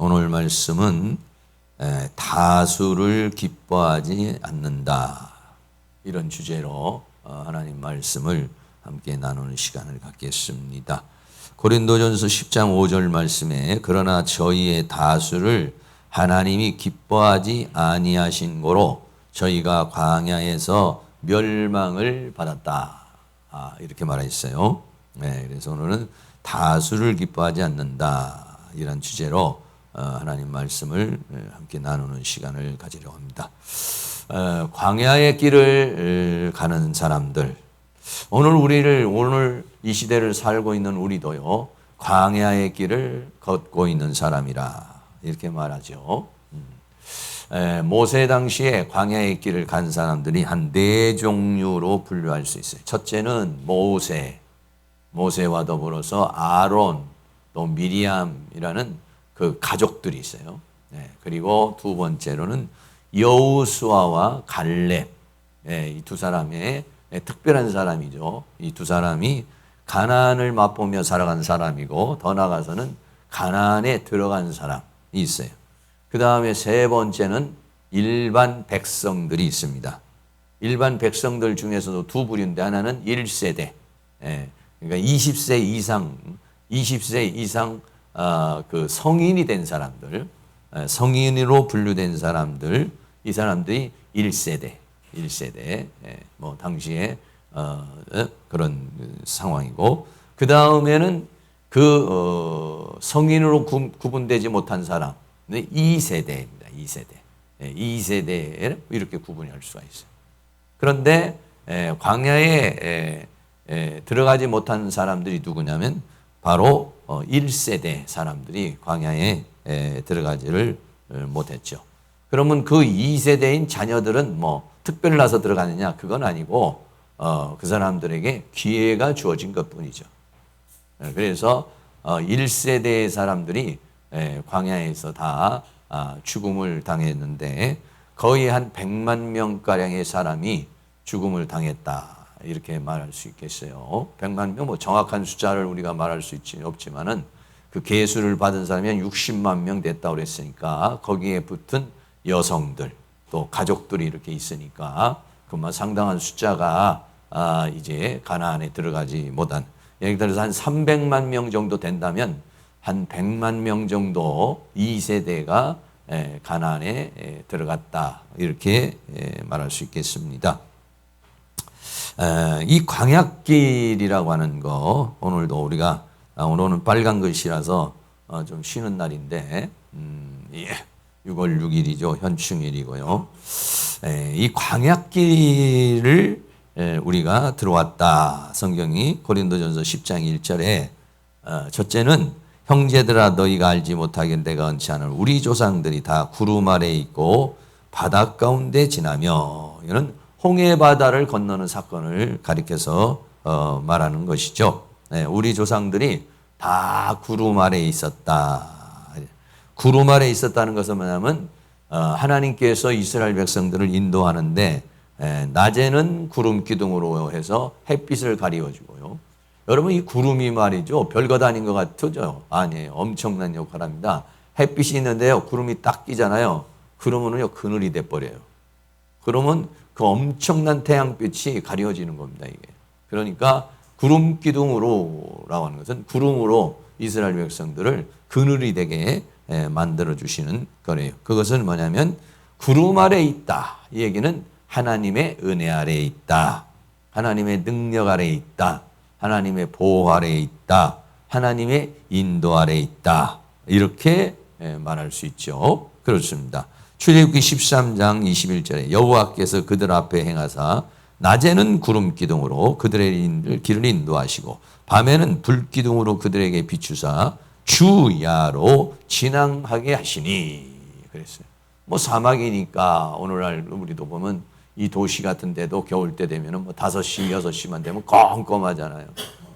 오늘 말씀은 다수를 기뻐하지 않는다. 이런 주제로 하나님 말씀을 함께 나누는 시간을 갖겠습니다. 고린도전서 10장 5절 말씀에 그러나 저희의 다수를 하나님이 기뻐하지 아니하신 고로 저희가 광야에서 멸망을 받았다. 이렇게 말했어요. 그래서 오늘은 다수를 기뻐하지 않는다. 이런 주제로 하나님 말씀을 함께 나누는 시간을 가지려고 합니다. 광야의 길을 가는 사람들, 오늘 이 시대를 살고 있는 우리도요, 광야의 길을 걷고 있는 사람이라 이렇게 말하죠. 모세 당시에 광야의 길을 간 사람들이 한 4종류로 분류할 수 있어요. 첫째는 모세와 더불어서 아론, 또 미리암이라는 그 가족들이 있어요. 그리고 두 번째로는 여호수아와 갈렙, 이 두 사람의 특별한 사람이죠. 이 두 사람이 가나안을 맛보며 살아간 사람이고 더 나아가서는 가나안에 들어간 사람이 있어요. 그 다음에 세 번째는 일반 백성들이 있습니다. 일반 백성들 중에서도 두 부류인데 하나는 1세대, 그러니까 20세 이상 그 성인이 된 사람들, 성인으로 분류된 사람들, 이 사람들이 1세대, 뭐 당시에 그런 상황이고, 그 다음에는 성인으로 구분되지 못한 사람, 2세대입니다. 2세대 이렇게 구분할 수가 있어요. 그런데 광야에 들어가지 못한 사람들이 누구냐면 바로 1세대 사람들이 광야에 들어가지를 못했죠. 그러면 그 2세대인 자녀들은 뭐 특별나서 들어가느냐, 그건 아니고 그 사람들에게 기회가 주어진 것뿐이죠. 그래서 1세대의 사람들이 광야에서 다 죽음을 당했는데 거의 한 100만 명가량의 사람이 죽음을 당했다. 이렇게 말할 수 있겠어요. 100만 명, 뭐 정확한 숫자를 우리가 말할 수 없지만은 그 계수를 받은 사람이 한 60만 명 됐다고 그랬으니까 거기에 붙은 여성들 또 가족들이 이렇게 있으니까 그만 상당한 숫자가 이제 가나안에 들어가지 못한, 예를 들어서 한 300만 명 정도 된다면 한 100만 명 정도 2세대가 가나안에 들어갔다. 이렇게 말할 수 있겠습니다. 이 광야길이라고 하는 거, 오늘도 우리가, 오늘은 빨간 글씨라서 좀 쉬는 날인데, 6월 6일이죠. 현충일이고요. 이 광야길을 우리가 들어왔다. 성경이 고린도전서 10장 1절에 첫째는 형제들아 너희가 알지 못하게 내가 언치 않을 우리 조상들이 다 구름 아래 있고 바다 가운데 지나며, 이는 홍해 바다를 건너는 사건을 가리켜서 말하는 것이죠. 우리 조상들이 다 구름 아래에 있었다. 구름 아래에 있었다는 것은 뭐냐면 하나님께서 이스라엘 백성들을 인도하는데 낮에는 구름 기둥으로 해서 햇빛을 가리워주고요. 여러분, 이 구름이 말이죠, 별것 아닌 것 같죠? 아니에요. 엄청난 역할을 합니다. 햇빛이 있는데요, 구름이 딱 끼잖아요. 그러면요 그늘이 돼버려요. 그러면 그 엄청난 태양빛이 가려지는 겁니다, 이게. 그러니까 구름 기둥으로라고 하는 것은 구름으로 이스라엘 백성들을 그늘이 되게 만들어 주시는 거래요. 그것은 뭐냐면 구름 아래에 있다. 이 얘기는 하나님의 은혜 아래에 있다. 하나님의 능력 아래에 있다. 하나님의 보호 아래에 있다. 하나님의 인도 아래에 있다. 이렇게 말할 수 있죠. 그렇습니다. 출애굽기 13장 21절에 여호와께서 그들 앞에 행하사 낮에는 구름 기둥으로 그들의 길을 인도하시고 밤에는 불 기둥으로 그들에게 비추사 주야로 진앙하게 하시니 그랬어요. 뭐 사막이니까 오늘날 우리도 보면 이 도시 같은 데도 겨울 때 되면은 뭐 5시, 6시만 되면 껌껌하잖아요.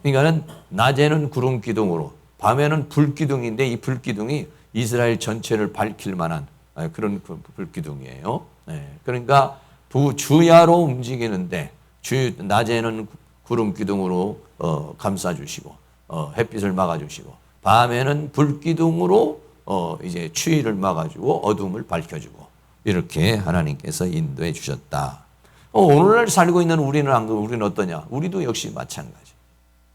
그러니까는 낮에는 구름 기둥으로 밤에는 불 기둥인데 이 불 기둥이 이스라엘 전체를 밝힐 만한 그런 불기둥이에요. 그러니까 주야로 움직이는데 낮에는 구름 기둥으로 감싸주시고 햇빛을 막아주시고 밤에는 불기둥으로 이제 추위를 막아주고 어둠을 밝혀주고 이렇게 하나님께서 인도해 주셨다. 오늘날 살고 있는 우리는 어떠냐? 우리도 역시 마찬가지.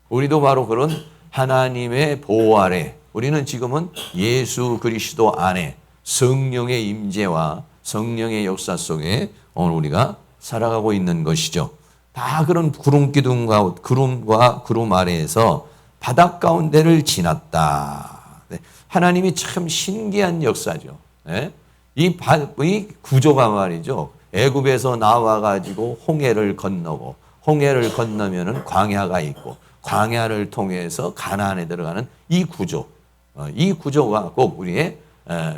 우리도 바로 그런 하나님의 보호 아래, 우리는 지금은 예수 그리스도 안에 성령의 임재와 성령의 역사 속에 오늘 우리가 살아가고 있는 것이죠. 다 그런 구름과 구름 아래에서 바닷 가운데를 지났다. 하나님이 참 신기한 역사죠. 이 구조가 말이죠. 애굽에서 나와가지고 홍해를 건너고 홍해를 건너면은 광야가 있고 광야를 통해서 가나안에 들어가는 이 구조. 이 구조가 꼭 우리의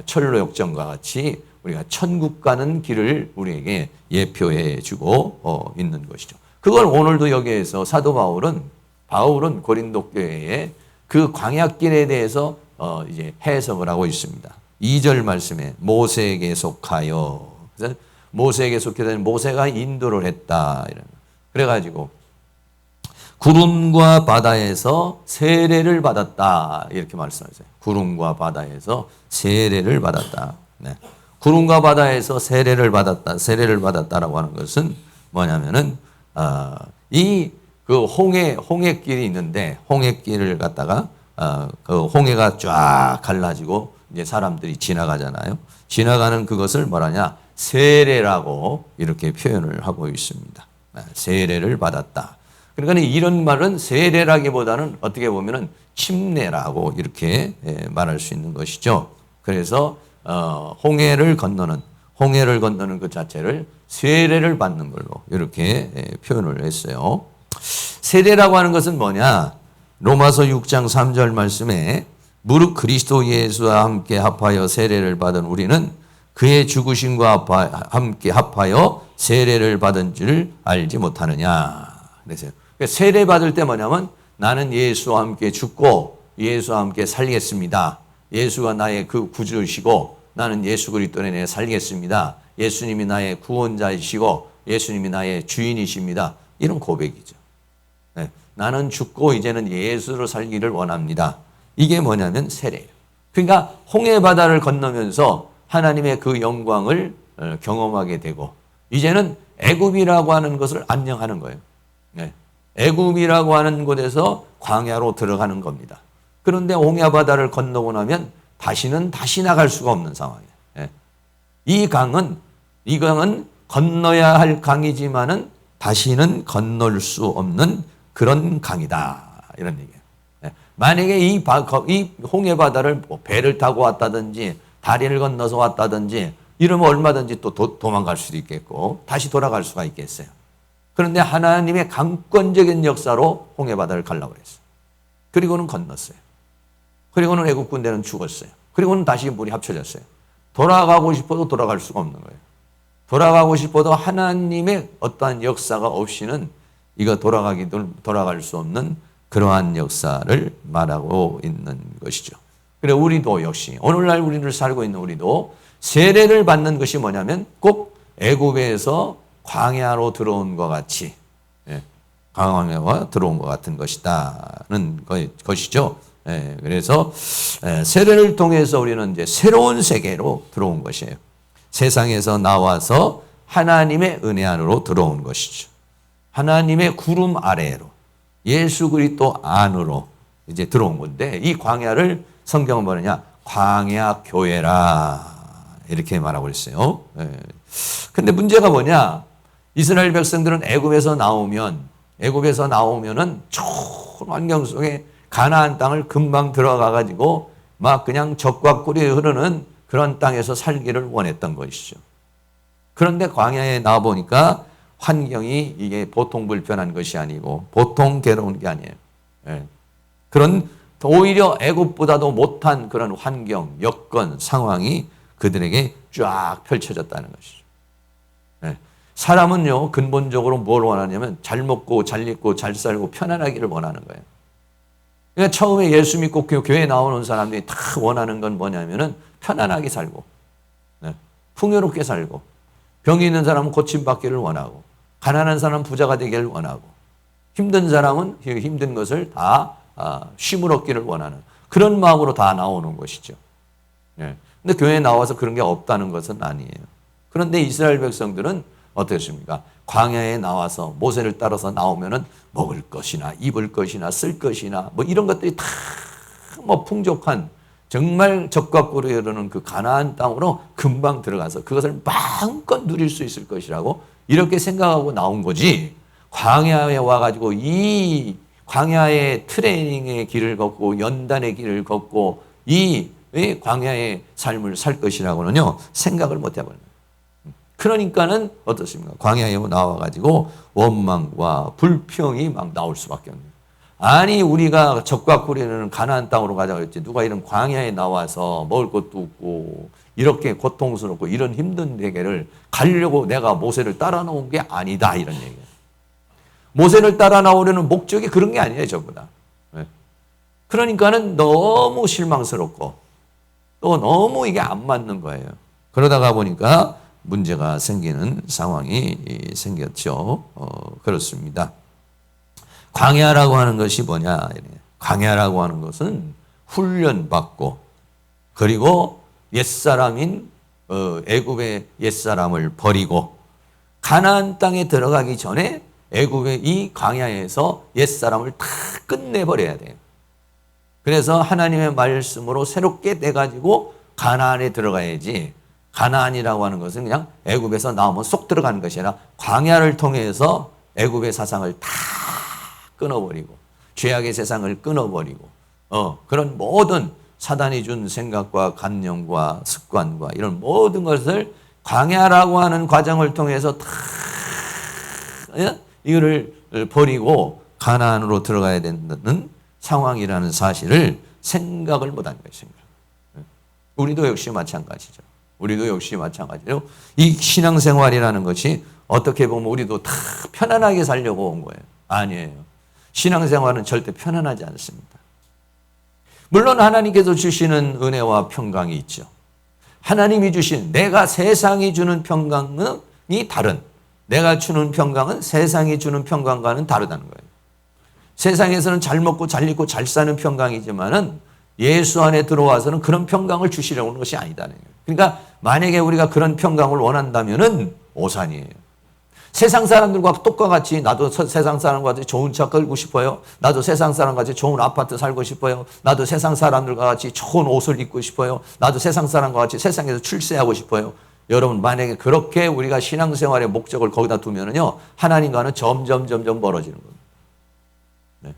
철로역정과 같이 우리가 천국 가는 길을 우리에게 예표해 주고 있는 것이죠. 그걸 오늘도 여기에서 사도 바울은 고린도 교회에 그 광야길에 대해서 이제 해석을 하고 있습니다. 2절 말씀에 모세에게 속하여. 그래서 모세에게 속해서 모세가 인도를 했다. 그래가지고 구름과 바다에서 세례를 받았다. 이렇게 말씀하세요. 구름과 바다에서 세례를 받았다. 네. 구름과 바다에서 세례를 받았다라고 하는 것은 뭐냐면은 그 홍해길이 있는데 홍해길을 갖다가 그 홍해가 쫙 갈라지고 이제 사람들이 지나가잖아요. 지나가는 그것을 뭐라냐? 세례라고 이렇게 표현을 하고 있습니다. 세례를 받았다. 그러니까 이런 말은 세례라기보다는 어떻게 보면은 침례라고 이렇게 말할 수 있는 것이죠. 그래서 홍해를 건너는 그 자체를 세례를 받는 걸로 이렇게 표현을 했어요. 세례라고 하는 것은 뭐냐? 로마서 6장 3절 말씀에 무릇 그리스도 예수와 함께 합하여 세례를 받은 우리는 그의 죽으심과 함께 합하여 세례를 받은 줄 알지 못하느냐. 그래서 세례 받을 때 뭐냐면 나는 예수와 함께 죽고 예수와 함께 살겠습니다. 예수가 나의 그 구주이시고 나는 예수 그리스도 안에 살겠습니다. 예수님이 나의 구원자이시고 예수님이 나의 주인이십니다. 이런 고백이죠. 네. 나는 죽고 이제는 예수로 살기를 원합니다. 이게 뭐냐면 세례예요. 그러니까 홍해 바다를 건너면서 하나님의 그 영광을 경험하게 되고 이제는 애굽이라고 하는 것을 안녕하는 거예요. 네. 애굽이라고 하는 곳에서 광야로 들어가는 겁니다. 그런데 홍해 바다를 건너고 나면 다시 나갈 수가 없는 상황이에요. 네. 이 강은 건너야 할 강이지만은 다시는 건널 수 없는 그런 강이다. 이런 얘기예요. 네. 만약에 이 홍해 바다를 배를 타고 왔다든지 다리를 건너서 왔다든지 이러면 얼마든지 또 도망갈 수도 있겠고 다시 돌아갈 수가 있겠어요. 그런데 하나님의 강권적인 역사로 홍해 바다를 가려고 했어요. 그리고는 건넜어요. 그리고는 애국 군대는 죽었어요. 그리고는 다시 물이 합쳐졌어요. 돌아가고 싶어도 돌아갈 수가 없는 거예요. 돌아가고 싶어도 하나님의 어떠한 역사가 없이는 이거 돌아갈 수 없는 그러한 역사를 말하고 있는 것이죠. 그래 우리도 역시 오늘날 우리를 살고 있는 우리도 세례를 받는 것이 뭐냐면 꼭 애굽에서 광야로 들어온 것 같이 광야가 들어온 것 같은 것이다는 것이죠. 그래서 세례를 통해서 우리는 이제 새로운 세계로 들어온 것이에요. 세상에서 나와서 하나님의 은혜 안으로 들어온 것이죠. 하나님의 구름 아래로 예수 그리스도 안으로 이제 들어온 건데 이 광야를 성경은 뭐냐? 광야 교회라 이렇게 말하고 있어요. 근데 문제가 뭐냐? 이스라엘 백성들은 애굽에서 나오면은 좋은 환경 속에 가나안 땅을 금방 들어가 가지고 막 그냥 젖과 꿀이 흐르는 그런 땅에서 살기를 원했던 것이죠. 그런데 광야에 나와 보니까 환경이 이게 보통 불편한 것이 아니고 보통 괴로운 게 아니에요. 그런 오히려 애굽보다도 못한 그런 환경, 여건, 상황이 그들에게 쫙 펼쳐졌다는 것이죠. 사람은요 근본적으로 뭘 원하냐면 잘 먹고 잘 입고 잘 살고 편안하기를 원하는 거예요. 그러니까 처음에 예수 믿고 교회에 나오는 사람들이 다 원하는 건 뭐냐면은 편안하게 살고 풍요롭게 살고 병이 있는 사람은 고침받기를 원하고 가난한 사람은 부자가 되기를 원하고 힘든 사람은 힘든 것을 다 쉼을 얻기를 원하는 그런 마음으로 다 나오는 것이죠. 예. 근데 교회에 나와서 그런 게 없다는 것은 아니에요. 그런데 이스라엘 백성들은 어떻습니까? 광야에 나와서 모세를 따라서 나오면은 먹을 것이나 입을 것이나 쓸 것이나 뭐 이런 것들이 다 뭐 풍족한 정말 적과 꿀이 흐르는 그 가나안 땅으로 금방 들어가서 그것을 마음껏 누릴 수 있을 것이라고 이렇게 생각하고 나온 거지. 광야에 와가지고 이 광야의 트레이닝의 길을 걷고 연단의 길을 걷고 이 광야의 삶을 살 것이라고는요 생각을 못 해버려요. 그러니까는 어떻습니까? 광야에 나와가지고 원망과 불평이 막 나올 수밖에 없는. 아니 우리가 적과 꿀이는 가나안 땅으로 가자고 했지 누가 이런 광야에 나와서 먹을 것도 없고 이렇게 고통스럽고 이런 힘든 대계를 가려고 내가 모세를 따라 나온 게 아니다 이런 얘기예요. 모세를 따라 나오려는 목적이 그런 게 아니에요 전부 다. 그러니까는 너무 실망스럽고 또 너무 이게 안 맞는 거예요. 그러다가 보니까 문제가 생기는 상황이 생겼죠. 그렇습니다. 광야라고 하는 것이 뭐냐? 광야라고 하는 것은 훈련받고 그리고 옛사람인 애굽의 옛사람을 버리고 가나안 땅에 들어가기 전에 애굽의 이 광야에서 옛사람을 다 끝내버려야 돼요. 그래서 하나님의 말씀으로 새롭게 돼가지고 가나안에 들어가야지. 가나안이라고 하는 것은 그냥 애굽에서 나오면 쏙 들어가는 것이 아니라 광야를 통해서 애굽의 사상을 다 끊어버리고 죄악의 세상을 끊어버리고 그런 모든 사단이 준 생각과 관념과 습관과 이런 모든 것을 광야라고 하는 과정을 통해서 다 이거를 버리고 가나안으로 들어가야 된다는 상황이라는 사실을 생각을 못한 것입니다. 우리도 역시 마찬가지죠. 우리도 역시 마찬가지로 이 신앙생활이라는 것이 어떻게 보면 우리도 다 편안하게 살려고 온 거예요. 아니에요. 신앙생활은 절대 편안하지 않습니다. 물론 하나님께서 주시는 은혜와 평강이 있죠. 하나님이 주신 내가 세상이 주는 평강이 다른 내가 주는 평강은 세상이 주는 평강과는 다르다는 거예요. 세상에서는 잘 먹고 잘 입고 잘 사는 평강이지만은 예수 안에 들어와서는 그런 평강을 주시려고 하는 것이 아니다는 거예요. 그러니까 만약에 우리가 그런 평강을 원한다면은 오산이에요. 세상 사람들과 똑같이 나도 세상 사람과 같이 좋은 차 끌고 싶어요. 나도 세상 사람과 같이 좋은 아파트 살고 싶어요. 나도 세상 사람들과 같이 좋은 옷을 입고 싶어요. 나도 세상 사람과 같이 세상에서 출세하고 싶어요. 여러분 만약에 그렇게 우리가 신앙생활의 목적을 거기다 두면은요 하나님과는 점점 멀어지는 겁니다. 네.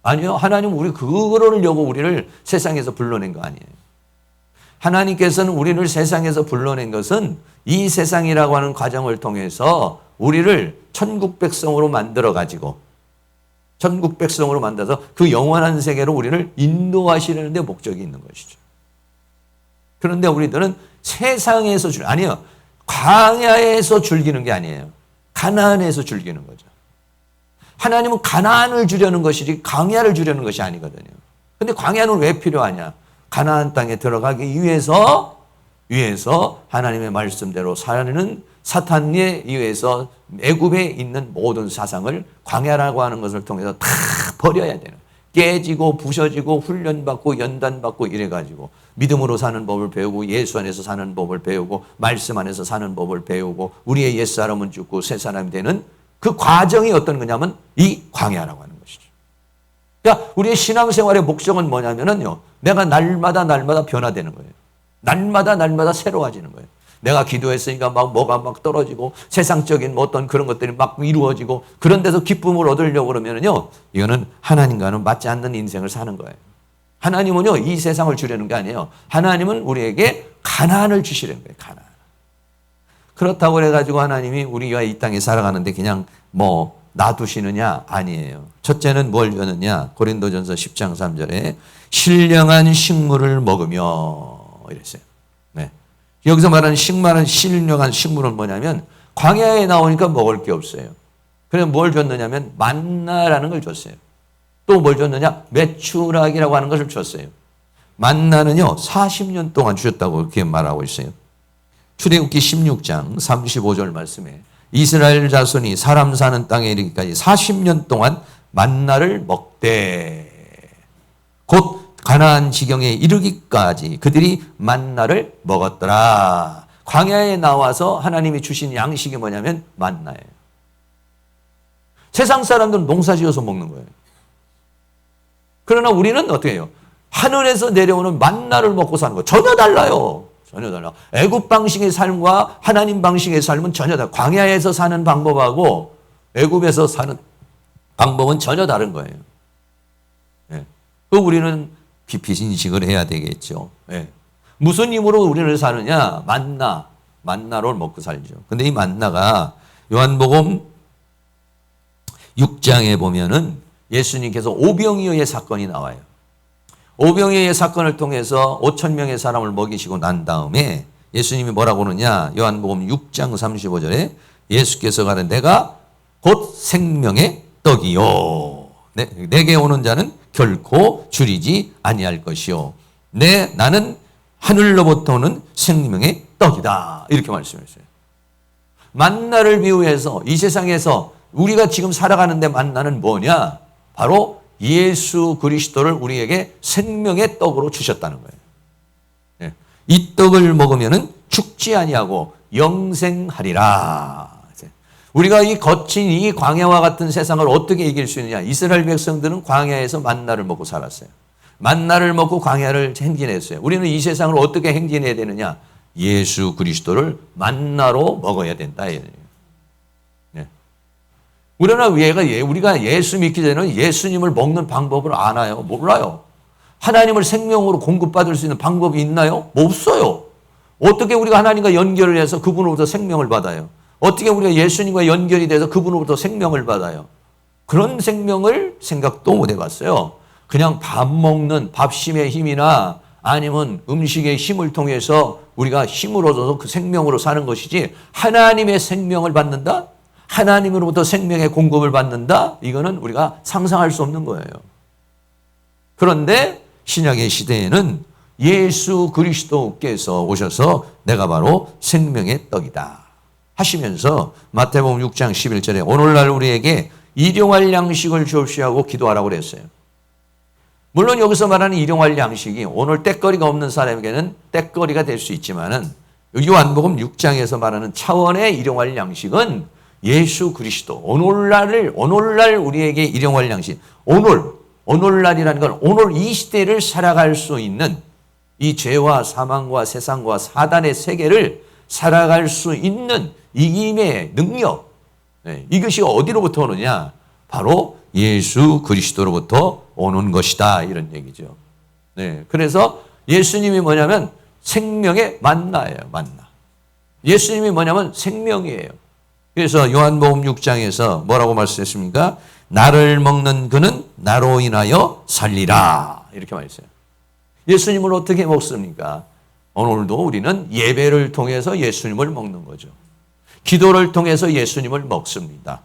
아니요 하나님은 우리 그러려고 우리를 세상에서 불러낸 거 아니에요. 하나님께서는 우리를 세상에서 불러낸 것은 이 세상이라고 하는 과정을 통해서 우리를 천국 백성으로 만들어 가지고 천국 백성으로 만들어서 그 영원한 세계로 우리를 인도하시려는 데 목적이 있는 것이죠. 그런데 우리들은 세상에서 아니요. 광야에서 즐기는 게 아니에요. 가나안에서 즐기는 거죠. 하나님은 가나안을 주려는 것이지 광야를 주려는 것이 아니거든요. 근데 광야는 왜 필요하냐? 가나안 땅에 들어가기 위해서 하나님의 말씀대로 사는 사탄에 의해서 애굽에 있는 모든 사상을 광야라고 하는 것을 통해서 다 버려야 되는 깨지고 부셔지고 훈련받고 연단받고 이래가지고 믿음으로 사는 법을 배우고 예수 안에서 사는 법을 배우고 말씀 안에서 사는 법을 배우고 우리의 옛사람은 죽고 새 사람이 되는 그 과정이 어떤 거냐면 이 광야라고 하는 것이죠. 그러니까 우리의 신앙생활의 목적은 뭐냐면요. 내가 날마다 변화되는 거예요. 날마다 새로워지는 거예요. 내가 기도했으니까 뭐가 떨어지고 세상적인 어떤 그런 것들이 막 이루어지고 그런 데서 기쁨을 얻으려고 그러면요. 이거는 하나님과는 맞지 않는 인생을 사는 거예요. 하나님은요. 이 세상을 주려는 게 아니에요. 하나님은 우리에게 가나안을 주시려는 거예요. 가나안. 그렇다고 그래가지고 하나님이 우리가 이 땅에 살아가는데 그냥 놔두시느냐? 아니에요. 첫째는 뭘 주느냐? 고린도전서 10장 3절에 신령한 식물을 먹으며 이랬어요. 네. 여기서 말하는 신령한 식물은 뭐냐면 광야에 나오니까 먹을 게 없어요. 그래서 뭘 줬느냐면 만나라는 걸 줬어요. 또 뭘 줬느냐? 메추라기라고 하는 것을 줬어요. 만나는요 40년 동안 주셨다고 그렇게 말하고 있어요. 출애굽기 16장 35절 말씀에 이스라엘 자손이 사람 사는 땅에 이르기까지 40년 동안 만나를 먹되 곧 가나안 지경에 이르기까지 그들이 만나를 먹었더라. 광야에 나와서 하나님이 주신 양식이 뭐냐면 만나예요. 세상 사람들은 농사 지어서 먹는 거예요. 그러나 우리는 어떻게 해요? 하늘에서 내려오는 만나를 먹고 사는 거 전혀 달라요. 전혀 달라. 애굽 방식의 삶과 하나님 방식의 삶은 전혀 달라. 광야에서 사는 방법하고 애굽에서 사는 방법은 전혀 다른 거예요. 예. 그 우리는 깊이 인식을 해야 되겠죠. 예. 무슨 힘으로 우리를 사느냐? 만나를 먹고 살죠. 근데 이 만나가 요한복음 6장에 보면은 예수님께서 오병이어의 사건이 나와요. 오병이어의 사건을 통해서 5천 명의 사람을 먹이시고 난 다음에 예수님이 뭐라고 그러냐? 요한복음 6장 35절에 예수께서 가는 내가 곧 생명의 떡이요. 내게 오는 자는 결코 줄이지 아니할 것이요. 나는 하늘로부터 오는 생명의 떡이다. 이렇게 말씀했어요. 만나를 비유해서 이 세상에서 우리가 지금 살아가는데 만나는 뭐냐? 바로 예수 그리스도를 우리에게 생명의 떡으로 주셨다는 거예요. 이 떡을 먹으면 죽지 아니하고 영생하리라. 우리가 이 거친 이 광야와 같은 세상을 어떻게 이길 수 있느냐? 이스라엘 백성들은 광야에서 만나를 먹고 살았어요. 만나를 먹고 광야를 행진했어요. 우리는 이 세상을 어떻게 행진해야 되느냐? 예수 그리스도를 만나로 먹어야 된다. 우리가 예수 믿기 전에는 예수님을 먹는 방법을 아나요? 몰라요. 하나님을 생명으로 공급받을 수 있는 방법이 있나요? 없어요. 어떻게 우리가 하나님과 연결을 해서 그분으로부터 생명을 받아요? 어떻게 우리가 예수님과 연결이 돼서 그분으로부터 생명을 받아요? 그런 생명을 생각도 못 해봤어요. 그냥 밥 먹는 밥심의 힘이나 아니면 음식의 힘을 통해서 우리가 힘을 얻어서 그 생명으로 사는 것이지 하나님의 생명을 받는다? 하나님으로부터 생명의 공급을 받는다? 이거는 우리가 상상할 수 없는 거예요. 그런데 신약의 시대에는 예수 그리스도께서 오셔서 내가 바로 생명의 떡이다 하시면서 마태복음 6장 11절에 오늘날 우리에게 일용할 양식을 주옵시고 기도하라고 그랬어요. 물론 여기서 말하는 일용할 양식이 오늘 때거리가 없는 사람에게는 때거리가 될 수 있지만은 요한복음 6장에서 말하는 차원의 일용할 양식은 예수 그리스도 오늘날 우리에게 일용할 양식 오늘날이라는 건 오늘 이 시대를 살아갈 수 있는 이 죄와 사망과 세상과 사단의 세계를 살아갈 수 있는 이김의 능력 이것이 어디로부터 오느냐? 바로 예수 그리스도로부터 오는 것이다 이런 얘기죠. 그래서 예수님이 뭐냐면 생명의 만나예요. 만나. 예수님이 뭐냐면 생명이에요. 그래서 요한복음 6장에서 뭐라고 말씀했습니까? 나를 먹는 그는 나로 인하여 살리라 이렇게 말했어요. 예수님을 어떻게 먹습니까? 오늘도 우리는 예배를 통해서 예수님을 먹는 거죠. 기도를 통해서 예수님을 먹습니다.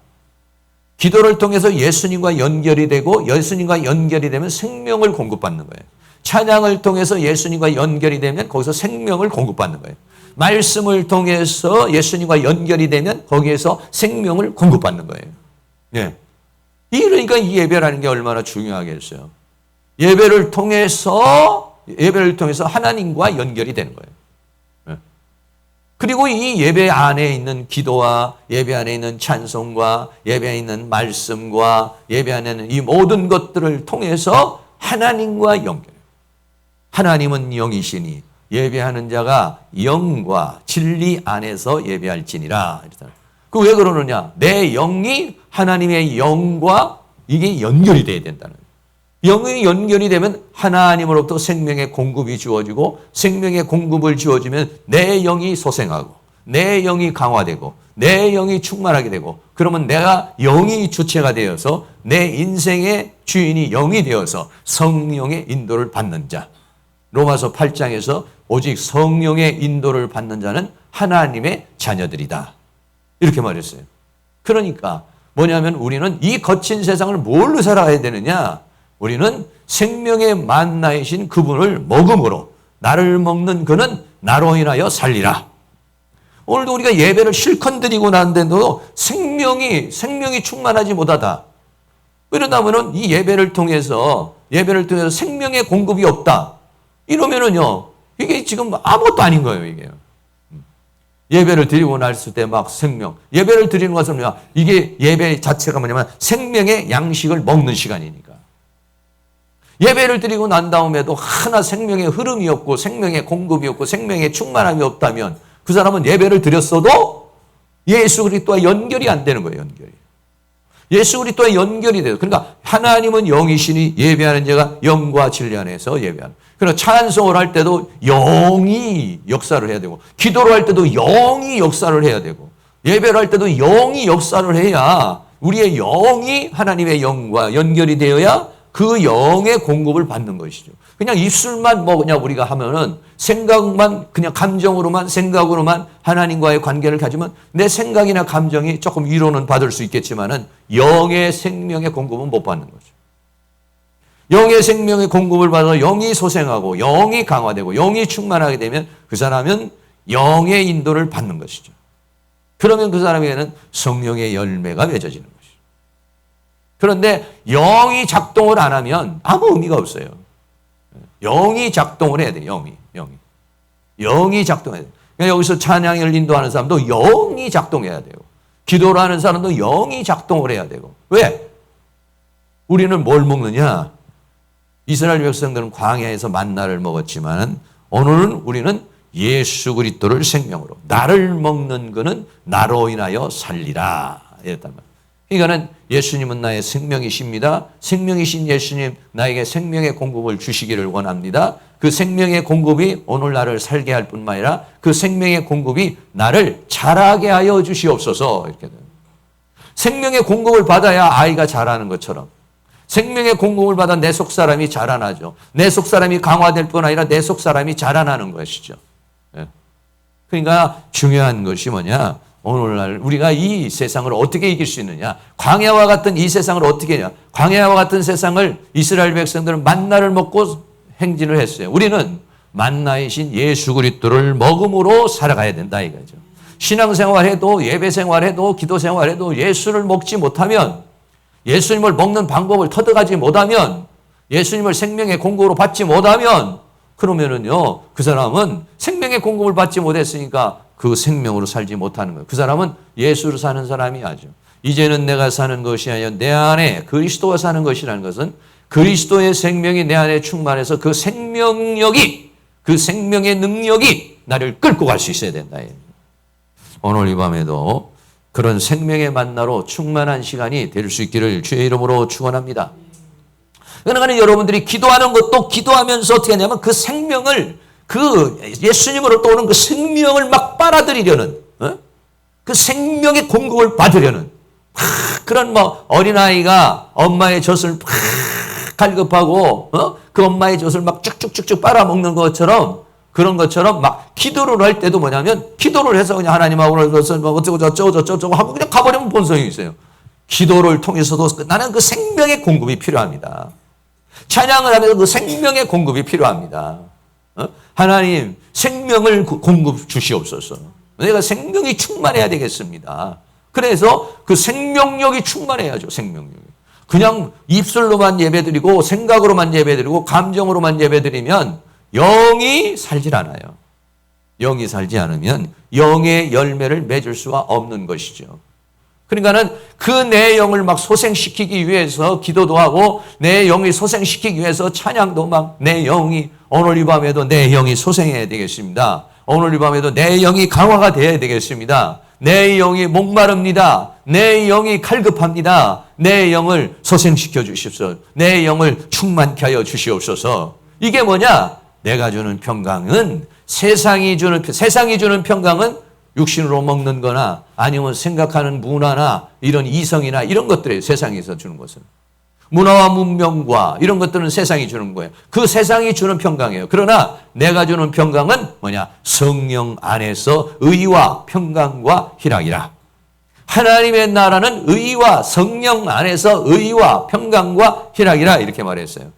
기도를 통해서 예수님과 연결이 되고 예수님과 연결이 되면 생명을 공급받는 거예요. 찬양을 통해서 예수님과 연결이 되면 거기서 생명을 공급받는 거예요. 말씀을 통해서 예수님과 연결이 되면 거기에서 생명을 공급받는 거예요. 그러니까 이 예배라는 게 얼마나 중요하겠어요. 예배를 통해서 하나님과 연결이 되는 거예요. 그리고 이 예배 안에 있는 기도와 예배 안에 있는 찬송과 예배 안에 있는 말씀과 예배 안에 있는 이 모든 것들을 통해서 하나님과 연결해요. 하나님은 영이시니 예배하는 자가 영과 진리 안에서 예배할지니라. 그 왜 그러느냐? 내 영이 하나님의 영과 이게 연결이 돼야 된다는 거예요. 영이 연결이 되면 하나님으로부터 생명의 공급이 주어지고 생명의 공급을 주어지면 내 영이 소생하고 내 영이 강화되고 내 영이 충만하게 되고 그러면 내가 영이 주체가 되어서 내 인생의 주인이 영이 되어서 성령의 인도를 받는 자. 로마서 8장에서 오직 성령의 인도를 받는 자는 하나님의 자녀들이다. 이렇게 말했어요. 그러니까 뭐냐면 우리는 이 거친 세상을 뭘로 살아가야 되느냐? 우리는 생명의 만나이신 그분을 먹음으로 나를 먹는 그는 나로 인하여 살리라. 오늘도 우리가 예배를 실컷 드리고 난데도 생명이 충만하지 못하다. 이러다면은 이 예배를 통해서 생명의 공급이 없다. 이러면은요, 이게 지금 아무것도 아닌 거예요, 이게. 예배를 드리고 났을 때 막 예배를 드리는 것은 뭐냐? 이게 예배 자체가 뭐냐면 생명의 양식을 먹는 시간이니까. 예배를 드리고 난 다음에도 하나 생명의 흐름이 없고 생명의 공급이 없고 생명의 충만함이 없다면 그 사람은 예배를 드렸어도 예수 그리스도와 연결이 안 되는 거예요, 연결이. 예수 그리스도와 연결이 돼요. 그러니까 하나님은 영이시니 예배하는 자가 영과 진리 안에서 예배하는. 그러나 찬송을 할 때도 영이 역사를 해야 되고 기도를 할 때도 영이 역사를 해야 되고 예배를 할 때도 영이 역사를 해야 우리의 영이 하나님의 영과 연결이 되어야 그 영의 공급을 받는 것이죠. 그냥 입술만 뭐 그냥 우리가 하면은 생각만 그냥 감정으로만 생각으로만 하나님과의 관계를 가지면 내 생각이나 감정이 조금 위로는 받을 수 있겠지만은 영의 생명의 공급은 못 받는 거죠. 영의 생명의 공급을 받아서 영이 소생하고 영이 강화되고 영이 충만하게 되면 그 사람은 영의 인도를 받는 것이죠. 그러면 그 사람에게는 성령의 열매가 맺어지는 것이죠. 그런데 영이 작동을 안 하면 아무 의미가 없어요. 영이 작동을 해야 돼요. 영이 작동해야 돼요. 그러니까 여기서 찬양을 인도하는 사람도 영이 작동해야 돼요. 기도를 하는 사람도 영이 작동을 해야 되고. 왜? 우리는 뭘 먹느냐? 이스라엘 백성들은 광야에서 만나를 먹었지만 오늘은 우리는 예수 그리스도를 생명으로 나를 먹는 그는 나로 인하여 살리라 이랬단 말이에요. 그러니까는 예수님은 나의 생명이십니다. 생명이신 예수님 나에게 생명의 공급을 주시기를 원합니다. 그 생명의 공급이 오늘 나를 살게 할 뿐만 아니라 그 생명의 공급이 나를 자라게 하여 주시옵소서 이렇게 돼요. 생명의 공급을 받아야 아이가 자라는 것처럼 생명의 공급을 받아 내 속 사람이 자라나죠. 내 속 사람이 강화될 뿐 아니라 내 속 사람이 자라나는 것이죠. 그러니까 중요한 것이 뭐냐? 오늘날 우리가 이 세상을 어떻게 이길 수 있느냐? 광야와 같은 이 세상을 어떻게 하냐? 광야와 같은 세상을 이스라엘 백성들은 만나를 먹고 행진을 했어요. 우리는 만나이신 예수 그리스도를 먹음으로 살아가야 된다 이거죠. 신앙생활해도 예배생활해도 기도생활해도 예수를 먹지 못하면 예수님을 먹는 방법을 터득하지 못하면 예수님을 생명의 공급으로 받지 못하면 그러면은요 그 사람은 생명의 공급을 받지 못했으니까 그 생명으로 살지 못하는 거예요. 그 사람은 예수로 사는 사람이 아니죠. 이제는 내가 사는 것이 아니라 내 안에 그리스도가 사는 것이라는 것은 그리스도의 생명이 내 안에 충만해서 그 생명력이 그 생명의 능력이 나를 끌고 갈 수 있어야 된다. 오늘 이 밤에도 그런 생명의 만나로 충만한 시간이 될 수 있기를 주의 이름으로 축원합니다. 그러니까 여러분들이 기도하는 것도 기도하면서 어떻게 하냐면 그 생명을 그 예수님으로부터 오는 그 생명을 막 빨아들이려는 그 생명의 공급을 받으려는 그런 뭐 어린아이가 엄마의 젖을 갈급하고 그 엄마의 젖을 막 쭉쭉쭉쭉 빨아먹는 것처럼 그런 것처럼 막 기도를 할 때도 뭐냐면 기도를 해서 그냥 하나님하고 어쩌고 저쩌고 하고 그냥 가버리면 본성이 있어요. 기도를 통해서도 나는 그 생명의 공급이 필요합니다. 찬양을 하면서 그 생명의 공급이 필요합니다. 하나님 생명을 공급 주시옵소서. 내가 생명이 충만해야 되겠습니다. 그래서 그 생명력이 충만해야죠. 생명력이. 그냥 입술로만 예배드리고 생각으로만 예배드리고 감정으로만 예배드리면 영이 살질 않아요. 영이 살지 않으면 영의 열매를 맺을 수가 없는 것이죠. 그러니까는 그 내 영을 막 소생시키기 위해서 기도도 하고 내 영이 소생시키기 위해서 찬양도 막 내 영이 오늘 이 밤에도 내 영이 소생해야 되겠습니다. 오늘 이 밤에도 내 영이 강화가 되어야 되겠습니다. 내 영이 목마릅니다. 내 영이 갈급합니다. 내 영을 소생시켜 주십시오. 내 영을 충만케 하여 주시옵소서. 이게 뭐냐? 내가 주는 평강은 세상이 주는 평강은 육신으로 먹는 거나 아니면 생각하는 문화나 이런 이성이나 이런 것들이 세상에서 주는 것은 문화와 문명과 이런 것들은 세상이 주는 거예요. 그 세상이 주는 평강이에요. 그러나 내가 주는 평강은 뭐냐? 성령 안에서 의와 평강과 희락이라. 하나님의 나라는 의와 성령 안에서 의와 평강과 희락이라 이렇게 말했어요.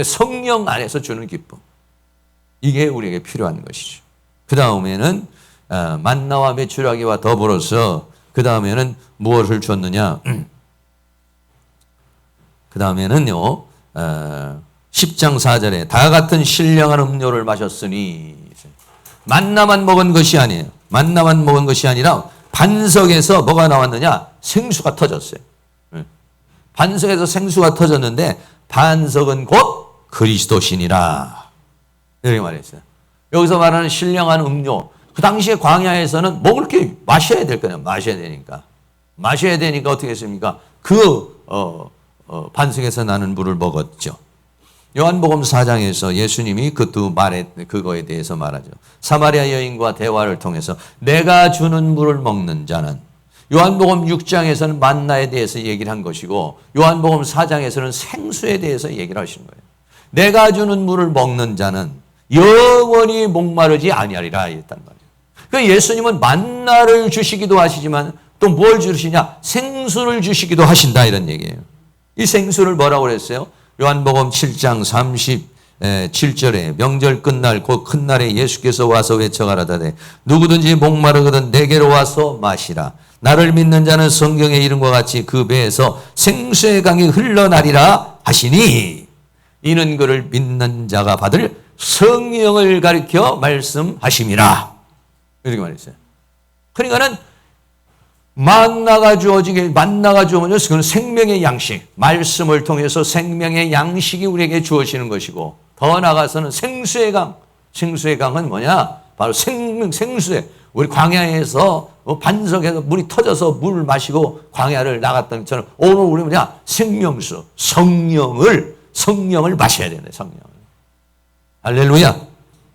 성령 안에서 주는 기쁨. 이게 우리에게 필요한 것이죠. 그 다음에는 만나와 메추라기와 더불어서 그 다음에는 무엇을 줬느냐? 그 다음에는요, 10장 4절에 다 같은 신령한 음료를 마셨으니, 만나만 먹은 것이 아니에요. 만나만 먹은 것이 아니라 반석에서 뭐가 나왔느냐? 생수가 터졌어요. 반석에서 생수가 터졌는데 반석은 곧 그리스도시니라. 이렇게 말했어요. 여기서 말하는 신령한 음료. 그 당시에 광야에서는 먹을 게 마셔야 될 거냐? 마셔야 되니까. 마셔야 되니까 어떻게 했습니까? 반석에서 나는 물을 먹었죠. 요한복음 4장에서 예수님이 그 두 말에 그거에 대해서 말하죠. 사마리아 여인과 대화를 통해서 내가 주는 물을 먹는 자는, 요한복음 6장에서는 만나에 대해서 얘기를 한 것이고 요한복음 4장에서는 생수에 대해서 얘기를 하시는 거예요. 내가 주는 물을 먹는 자는 영원히 목마르지 아니하리라 했단 말이에요. 그러니까 예수님은 만나를 주시기도 하시지만 또 뭘 주시냐? 생수를 주시기도 하신다 이런 얘기예요. 이 생수를 뭐라고 그랬어요? 요한복음 7장 37절에 명절 끝날 곧 큰 날에 예수께서 와서 외쳐가라다대 누구든지 목마르거든 내게로 와서 마시라. 나를 믿는 자는 성경의 이름과 같이 그 배에서 생수의 강이 흘러나리라 하시니 이는 그를 믿는 자가 받을 성령을 가리켜 말씀하심이라. 이렇게 말했어요. 그러니까는 만나가 주어지게, 만나가 주어지면 그건 생명의 양식, 말씀을 통해서 생명의 양식이 우리에게 주어지는 것이고, 더 나아가서는 생수의 강, 생수의 강은 뭐냐? 바로 생수의, 우리 광야에서 반석에서 물이 터져서 물을 마시고 광야를 나갔던 것처럼 오늘 우리 뭐냐? 생명수, 성령을 마셔야 되네, 성령을. 할렐루야.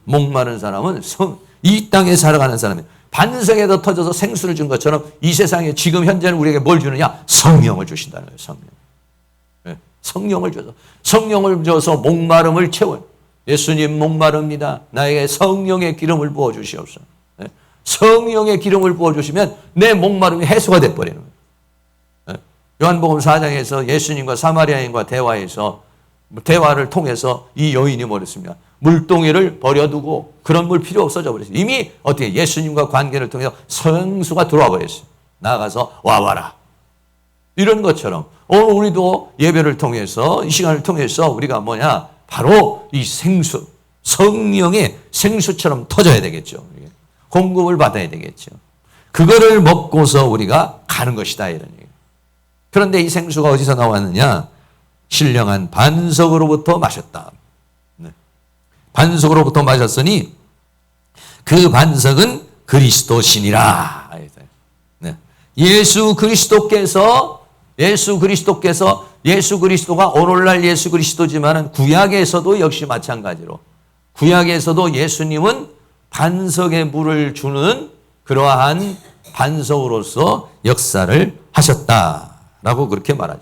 목마른 사람은 이 땅에 살아가는 사람이에요. 반석에서 터져서 생수를 준 것처럼 이 세상에 지금 현재는 우리에게 뭘 주느냐? 성령을 주신다는 거예요. 성령. 네. 성령을 줘서 목마름을 채워요. 예수님 목마릅니다. 나에게 성령의 기름을 부어주시옵소서. 네. 성령의 기름을 부어주시면 내 목마름이 해소가 돼버리는 거예요. 네. 요한복음 4장에서 예수님과 사마리아인과 대화를 통해서 이 여인이 뭐랬습니까? 물동이를 버려두고 그런 물 필요 없어져 버렸어요. 이미 어떻게 예수님과 관계를 통해서 생수가 들어와 버렸어요. 나가서 와봐라. 이런 것처럼 오늘 우리도 예배를 통해서 이 시간을 통해서 우리가 뭐냐? 바로 이 생수, 성령의 생수처럼 터져야 되겠죠. 공급을 받아야 되겠죠. 그거를 먹고서 우리가 가는 것이다 이런 얘기예요. 그런데 이 생수가 어디서 나왔느냐? 신령한 반석으로부터 마셨다. 반석으로부터 마셨으니 그 반석은 그리스도시니라. 네. 예수 그리스도가 오늘날 예수 그리스도지만은 구약에서도 역시 마찬가지로 구약에서도 예수님은 반석에 물을 주는 그러한 반석으로서 역사를 하셨다라고 그렇게 말하죠.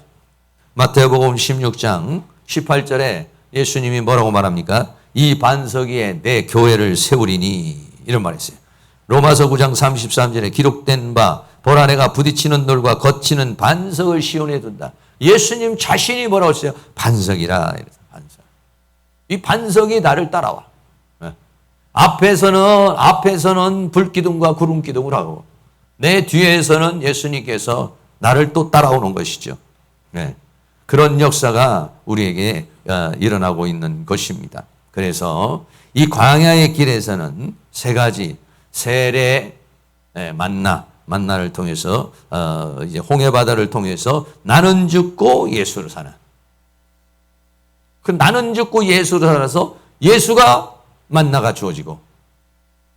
마태복음 16장 18절에 예수님이 뭐라고 말합니까? 이 반석 위에 내 교회를 세우리니 이런 말했어요. 로마서 9장 33절에 기록된 바 보라 내가 부딪히는 돌과 거치는 반석을 시온에 둔다. 예수님 자신이 뭐라고 했어요? 반석이라. 반석. 이 반석이 나를 따라와. 네. 앞에서는 불기둥과 구름기둥을 하고 내 뒤에서는 예수님께서 나를 또 따라오는 것이죠. 네. 그런 역사가 우리에게 일어나고 있는 것입니다. 그래서 이 광야의 길에서는 세 가지 세례, 만나를 통해서 이제 홍해 바다를 통해서 나는 죽고 예수를 사는. 그 나는 죽고 예수를 살아서 예수가 만나가 주어지고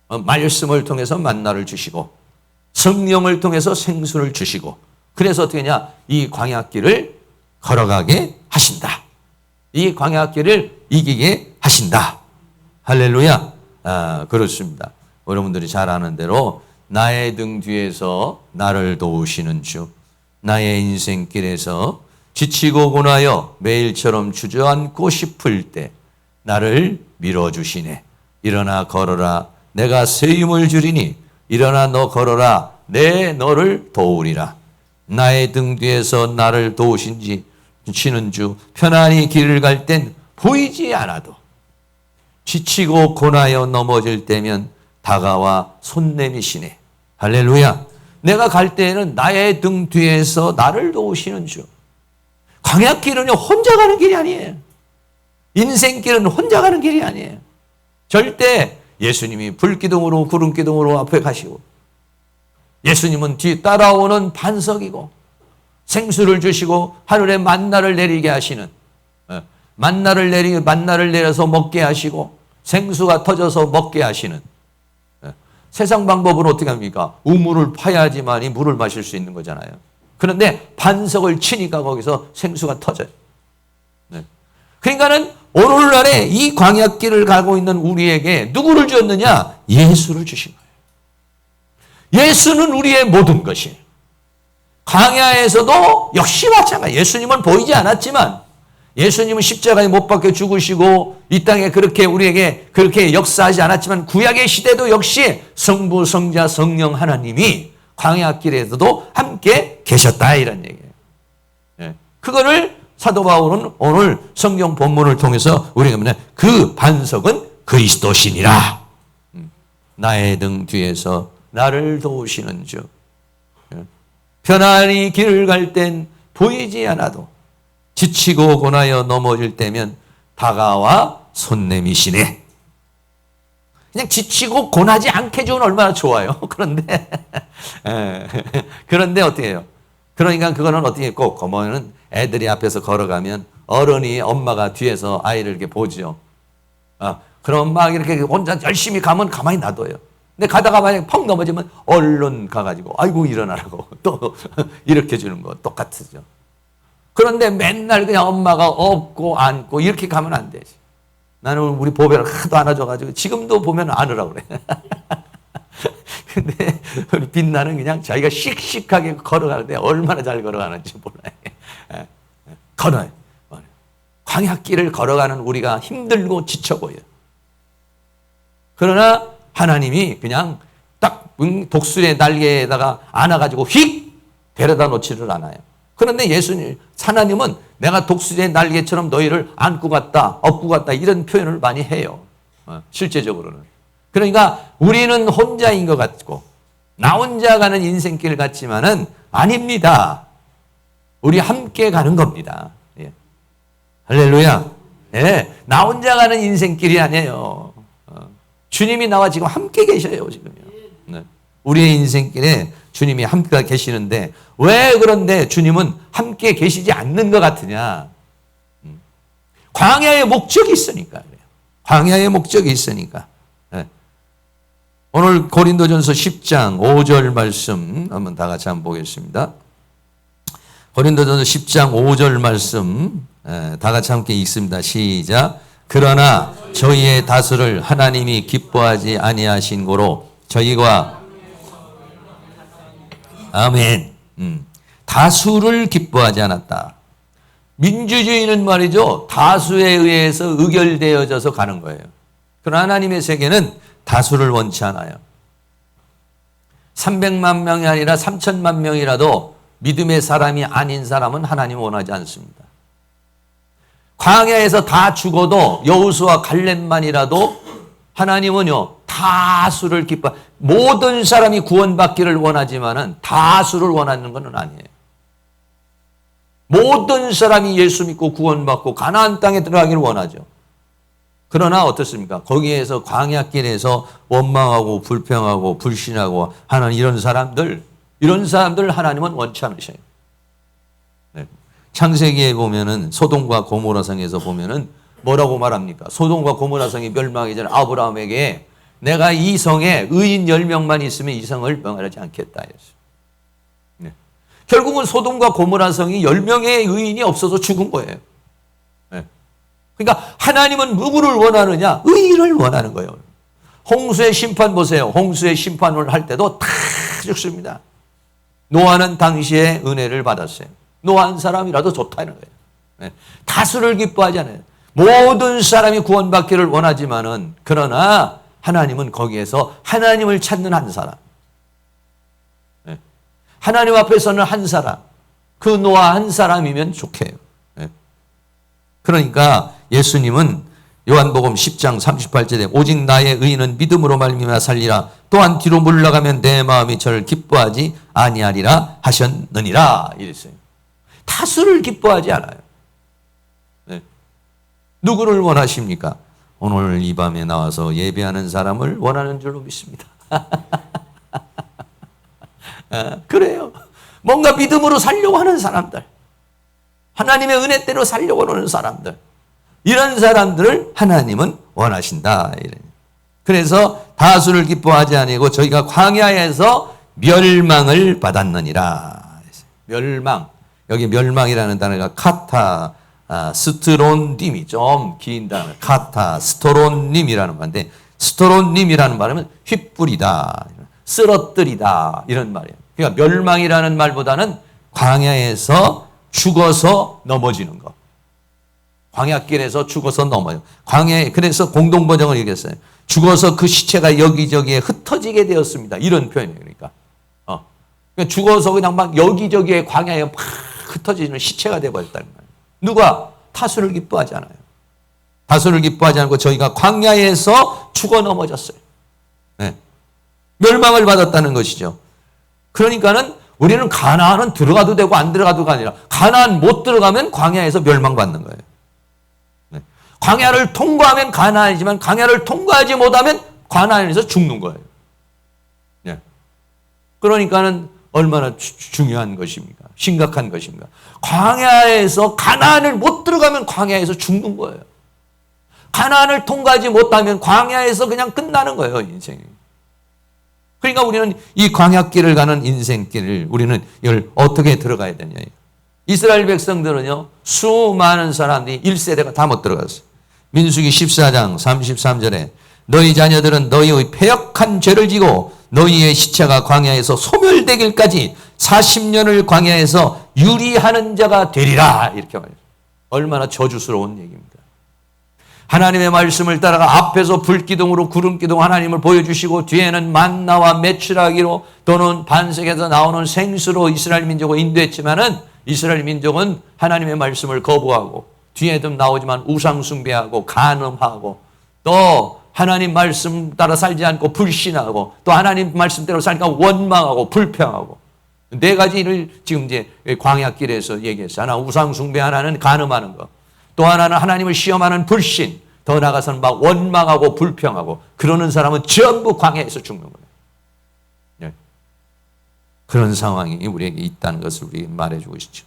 말씀을 통해서 만나를 주시고 성령을 통해서 생수를 주시고 그래서 어떻게 하냐? 이 광야길을 걸어가게 하신다. 이 광야길을 이기게 하신다. 할렐루야. 그렇습니다. 여러분들이 잘 아는 대로 나의 등 뒤에서 나를 도우시는 주, 나의 인생길에서 지치고 고나여 매일처럼 주저앉고 싶을 때 나를 밀어주시네. 일어나 걸어라. 내가 새 힘을 주리니 일어나 너 걸어라. 내 너를 도우리라. 나의 등 뒤에서 나를 도우시는 주, 편안히 길을 갈 땐 보이지 않아도 지치고 고나여 넘어질 때면 다가와 손 내미시네. 할렐루야. 내가 갈 때에는 나의 등 뒤에서 나를 도우시는 주. 광야길은요, 혼자 가는 길이 아니에요. 인생길은 혼자 가는 길이 아니에요. 절대 예수님이 불기둥으로 구름기둥으로 앞에 가시고 예수님은 뒤 따라오는 반석이고 생수를 주시고 하늘에 만나를 내리게 하시는, 만나를 내려서 먹게 하시고 생수가 터져서 먹게 하시는, 세상 방법은 어떻게 합니까? 우물을 파야지만이 물을 마실 수 있는 거잖아요. 그런데 반석을 치니까 거기서 생수가 터져요. 그러니까는 오늘날에 이 광야길을 가고 있는 우리에게 누구를 주었느냐? 예수를 주신 거예요. 예수는 우리의 모든 것이에요. 광야에서도 역시 마찬가지. 예수님은 보이지 않았지만 예수님은 십자가에 못 박혀 죽으시고 이 땅에 그렇게 우리에게 그렇게 역사하지 않았지만 구약의 시대도 역시 성부, 성자, 성령 하나님이 광야길에서도 함께 계셨다 이런 얘기예요. 그거를 사도 바울은 오늘 성경 본문을 통해서 우리가 보면 그 반석은 그리스도시니라. 나의 등 뒤에서 나를 도우시는 주. 편안히 길을 갈 땐 보이지 않아도 지치고 고나여 넘어질 때면 다가와 손 내미시네. 그냥 지치고 고나지 않게 해주면 얼마나 좋아요. 그런데 어떻게 해요? 그러니까 그거는 어떻게 꼭 보면은 애들이 앞에서 걸어가면 어른이 엄마가 뒤에서 아이를 이렇게 보죠. 그럼 막 이렇게 혼자 열심히 가면 가만히 놔둬요. 근데 가다가 만약에 펑 넘어지면 얼른 가가지고 아이고 일어나라고 또 이렇게 주는 거 똑같죠. 그런데 맨날 그냥 엄마가 업고 안고 이렇게 가면 안 되지. 나는 우리 보배를 하도 안아줘가지고 지금도 보면 안으라고 그래. 근데 우리 빛나는 그냥 자기가 씩씩하게 걸어가는데 얼마나 잘 걸어가는지 몰라요. 걸어요. 광야길을 걸어가는 우리가 힘들고 지쳐 보여요. 그러나 하나님이 그냥 딱 독수리의 날개에다가 안아가지고 휙 데려다 놓지를 않아요. 그런데 예수님, 하나님은 내가 독수리의 날개처럼 너희를 안고 갔다, 업고 갔다 이런 표현을 많이 해요. 실제적으로는. 그러니까 우리는 혼자인 것 같고 나 혼자 가는 인생길 같지만은 아닙니다. 우리 함께 가는 겁니다. 예. 할렐루야. 예. 나 혼자 가는 인생길이 아니에요. 주님이 나와 지금 함께 계셔요, 지금요. 네. 우리의 인생길에 주님이 함께 계시는데 왜 그런데 주님은 함께 계시지 않는 것 같으냐? 광야의 목적이 있으니까 그래요. 광야의 목적이 있으니까. 네. 오늘 고린도전서 10장 5절 말씀 한번 다 같이 한번 보겠습니다. 고린도전서 10장 5절 말씀 다 같이 함께 읽습니다. 시작. 그러나 저희의 다수를 하나님이 기뻐하지 아니하신 고로 저희가 아멘. 다수를 기뻐하지 않았다. 민주주의는 말이죠. 다수에 의해서 의결되어져서 가는 거예요. 그러나 하나님의 세계는 다수를 원치 않아요. 300만 명이 아니라 3천만 명이라도 믿음의 사람이 아닌 사람은 하나님 원하지 않습니다. 광야에서 다 죽어도 여호수아 갈렙만이라도 하나님은요 다수를 기뻐. 모든 사람이 구원받기를 원하지만은 다수를 원하는 것은 아니에요. 모든 사람이 예수 믿고 구원받고 가나안 땅에 들어가기를 원하죠. 그러나 어떻습니까? 거기에서 광야길에서 원망하고 불평하고 불신하고 하는 이런 사람들 하나님은 원치 않으셔요. 네. 창세기에 보면은 소돔과 고모라 성에서 보면은 뭐라고 말합니까? 소돔과 고모라 성이 멸망하기 전에 아브라함에게 내가 이 성에 의인 10명만 있으면 이 성을 멸하지 않겠다 했어요. 네. 결국은 소돔과 고모라 성이 10명의 의인이 없어서 죽은 거예요. 네. 그러니까 하나님은 누구를 원하느냐? 의인을 원하는 거예요. 홍수의 심판 보세요. 홍수의 심판을 할 때도 다 죽습니다. 노아는 당시에 은혜를 받았어요. 노아 한 사람이라도 좋다는 거예요. 네. 다수를 기뻐하지 않아요. 모든 사람이 구원받기를 원하지만은 그러나 하나님은 거기에서 하나님을 찾는 한 사람. 네. 하나님 앞에서는 한 사람. 그 노아 한 사람이면 좋게요. 네. 그러니까 예수님은 요한복음 10장 38절에 오직 나의 의인은 믿음으로 말미암아 살리라. 또한 뒤로 물러가면 내 마음이 저를 기뻐하지 아니하리라 하셨느니라. 이랬어요. 다수를 기뻐하지 않아요. 누구를 원하십니까? 오늘 이 밤에 나와서 예배하는 사람을 원하는 줄로 믿습니다. 그래요. 뭔가 믿음으로 살려고 하는 사람들, 하나님의 은혜대로 살려고 하는 사람들, 이런 사람들을 하나님은 원하신다. 그래서 다수를 기뻐하지 아니고 저희가 광야에서 멸망을 받았느니라. 멸망. 여기 멸망이라는 단어가 카타 스트론님이 좀 긴 단어. 카타 스토론님이라는 건데, 스토론님이라는 말은 휘뿌리다, 쓰러뜨리다, 이런 말이에요. 그러니까 멸망이라는 말보다는 광야에서 죽어서 넘어지는 것. 광야길에서 죽어서 넘어요. 광야에, 그래서 공동번역을 얘기했어요. 죽어서 그 시체가 여기저기에 흩어지게 되었습니다. 이런 표현이에요. 그러니까 죽어서 그냥 막 여기저기에 광야에 막 흩어지는 시체가 되어버렸다는 거예요. 누가? 타수를 기뻐하지 않아요. 타수를 기뻐하지 않고 저희가 광야에서 죽어 넘어졌어요. 네. 멸망을 받았다는 것이죠. 그러니까는 우리는 가나안은 들어가도 되고 안 들어가도가 아니라 가나안 못 들어가면 광야에서 멸망받는 거예요. 네. 광야를 통과하면 가나안이지만 광야를 통과하지 못하면 가나안에서 죽는 거예요. 네. 그러니까는 얼마나 중요한 것입니까? 심각한 것입니까? 광야에서 가나안을 못 들어가면 광야에서 죽는 거예요. 가나안을 통과하지 못하면 광야에서 그냥 끝나는 거예요, 인생이. 그러니까 우리는 이 광야길을 가는 인생길을 우리는 이걸 어떻게 들어가야 되냐. 이스라엘 백성들은요, 수많은 사람들이 1세대가 다 못 들어갔어요. 민수기 14장 33절에 너희 자녀들은 너희의 패역한 죄를 지고 너희의 시체가 광야에서 소멸되길까지 40년을 광야에서 유리하는 자가 되리라. 이렇게 말해요. 얼마나 저주스러운 얘기입니다. 하나님의 말씀을 따라가 앞에서 불기둥으로 구름기둥 하나님을 보여주시고 뒤에는 만나와 메추라기로 또는 반석에서 나오는 생수로 이스라엘 민족을 인도했지만은 이스라엘 민족은 하나님의 말씀을 거부하고 뒤에도 나오지만 우상 숭배하고 간음하고 또 하나님 말씀 따라 살지 않고 불신하고 또 하나님 말씀대로 살니까 원망하고 불평하고 네 가지를 지금 이제 광야길에서 얘기했어요. 하나 우상 숭배, 하나는 간음하는 거, 또 하나는 하나님을 시험하는 불신, 더 나아가서는 막 원망하고 불평하고 그러는 사람은 전부 광야에서 죽는 거예요. 네. 그런 상황이 우리에게 있다는 것을 우리에게 말해주고 있죠.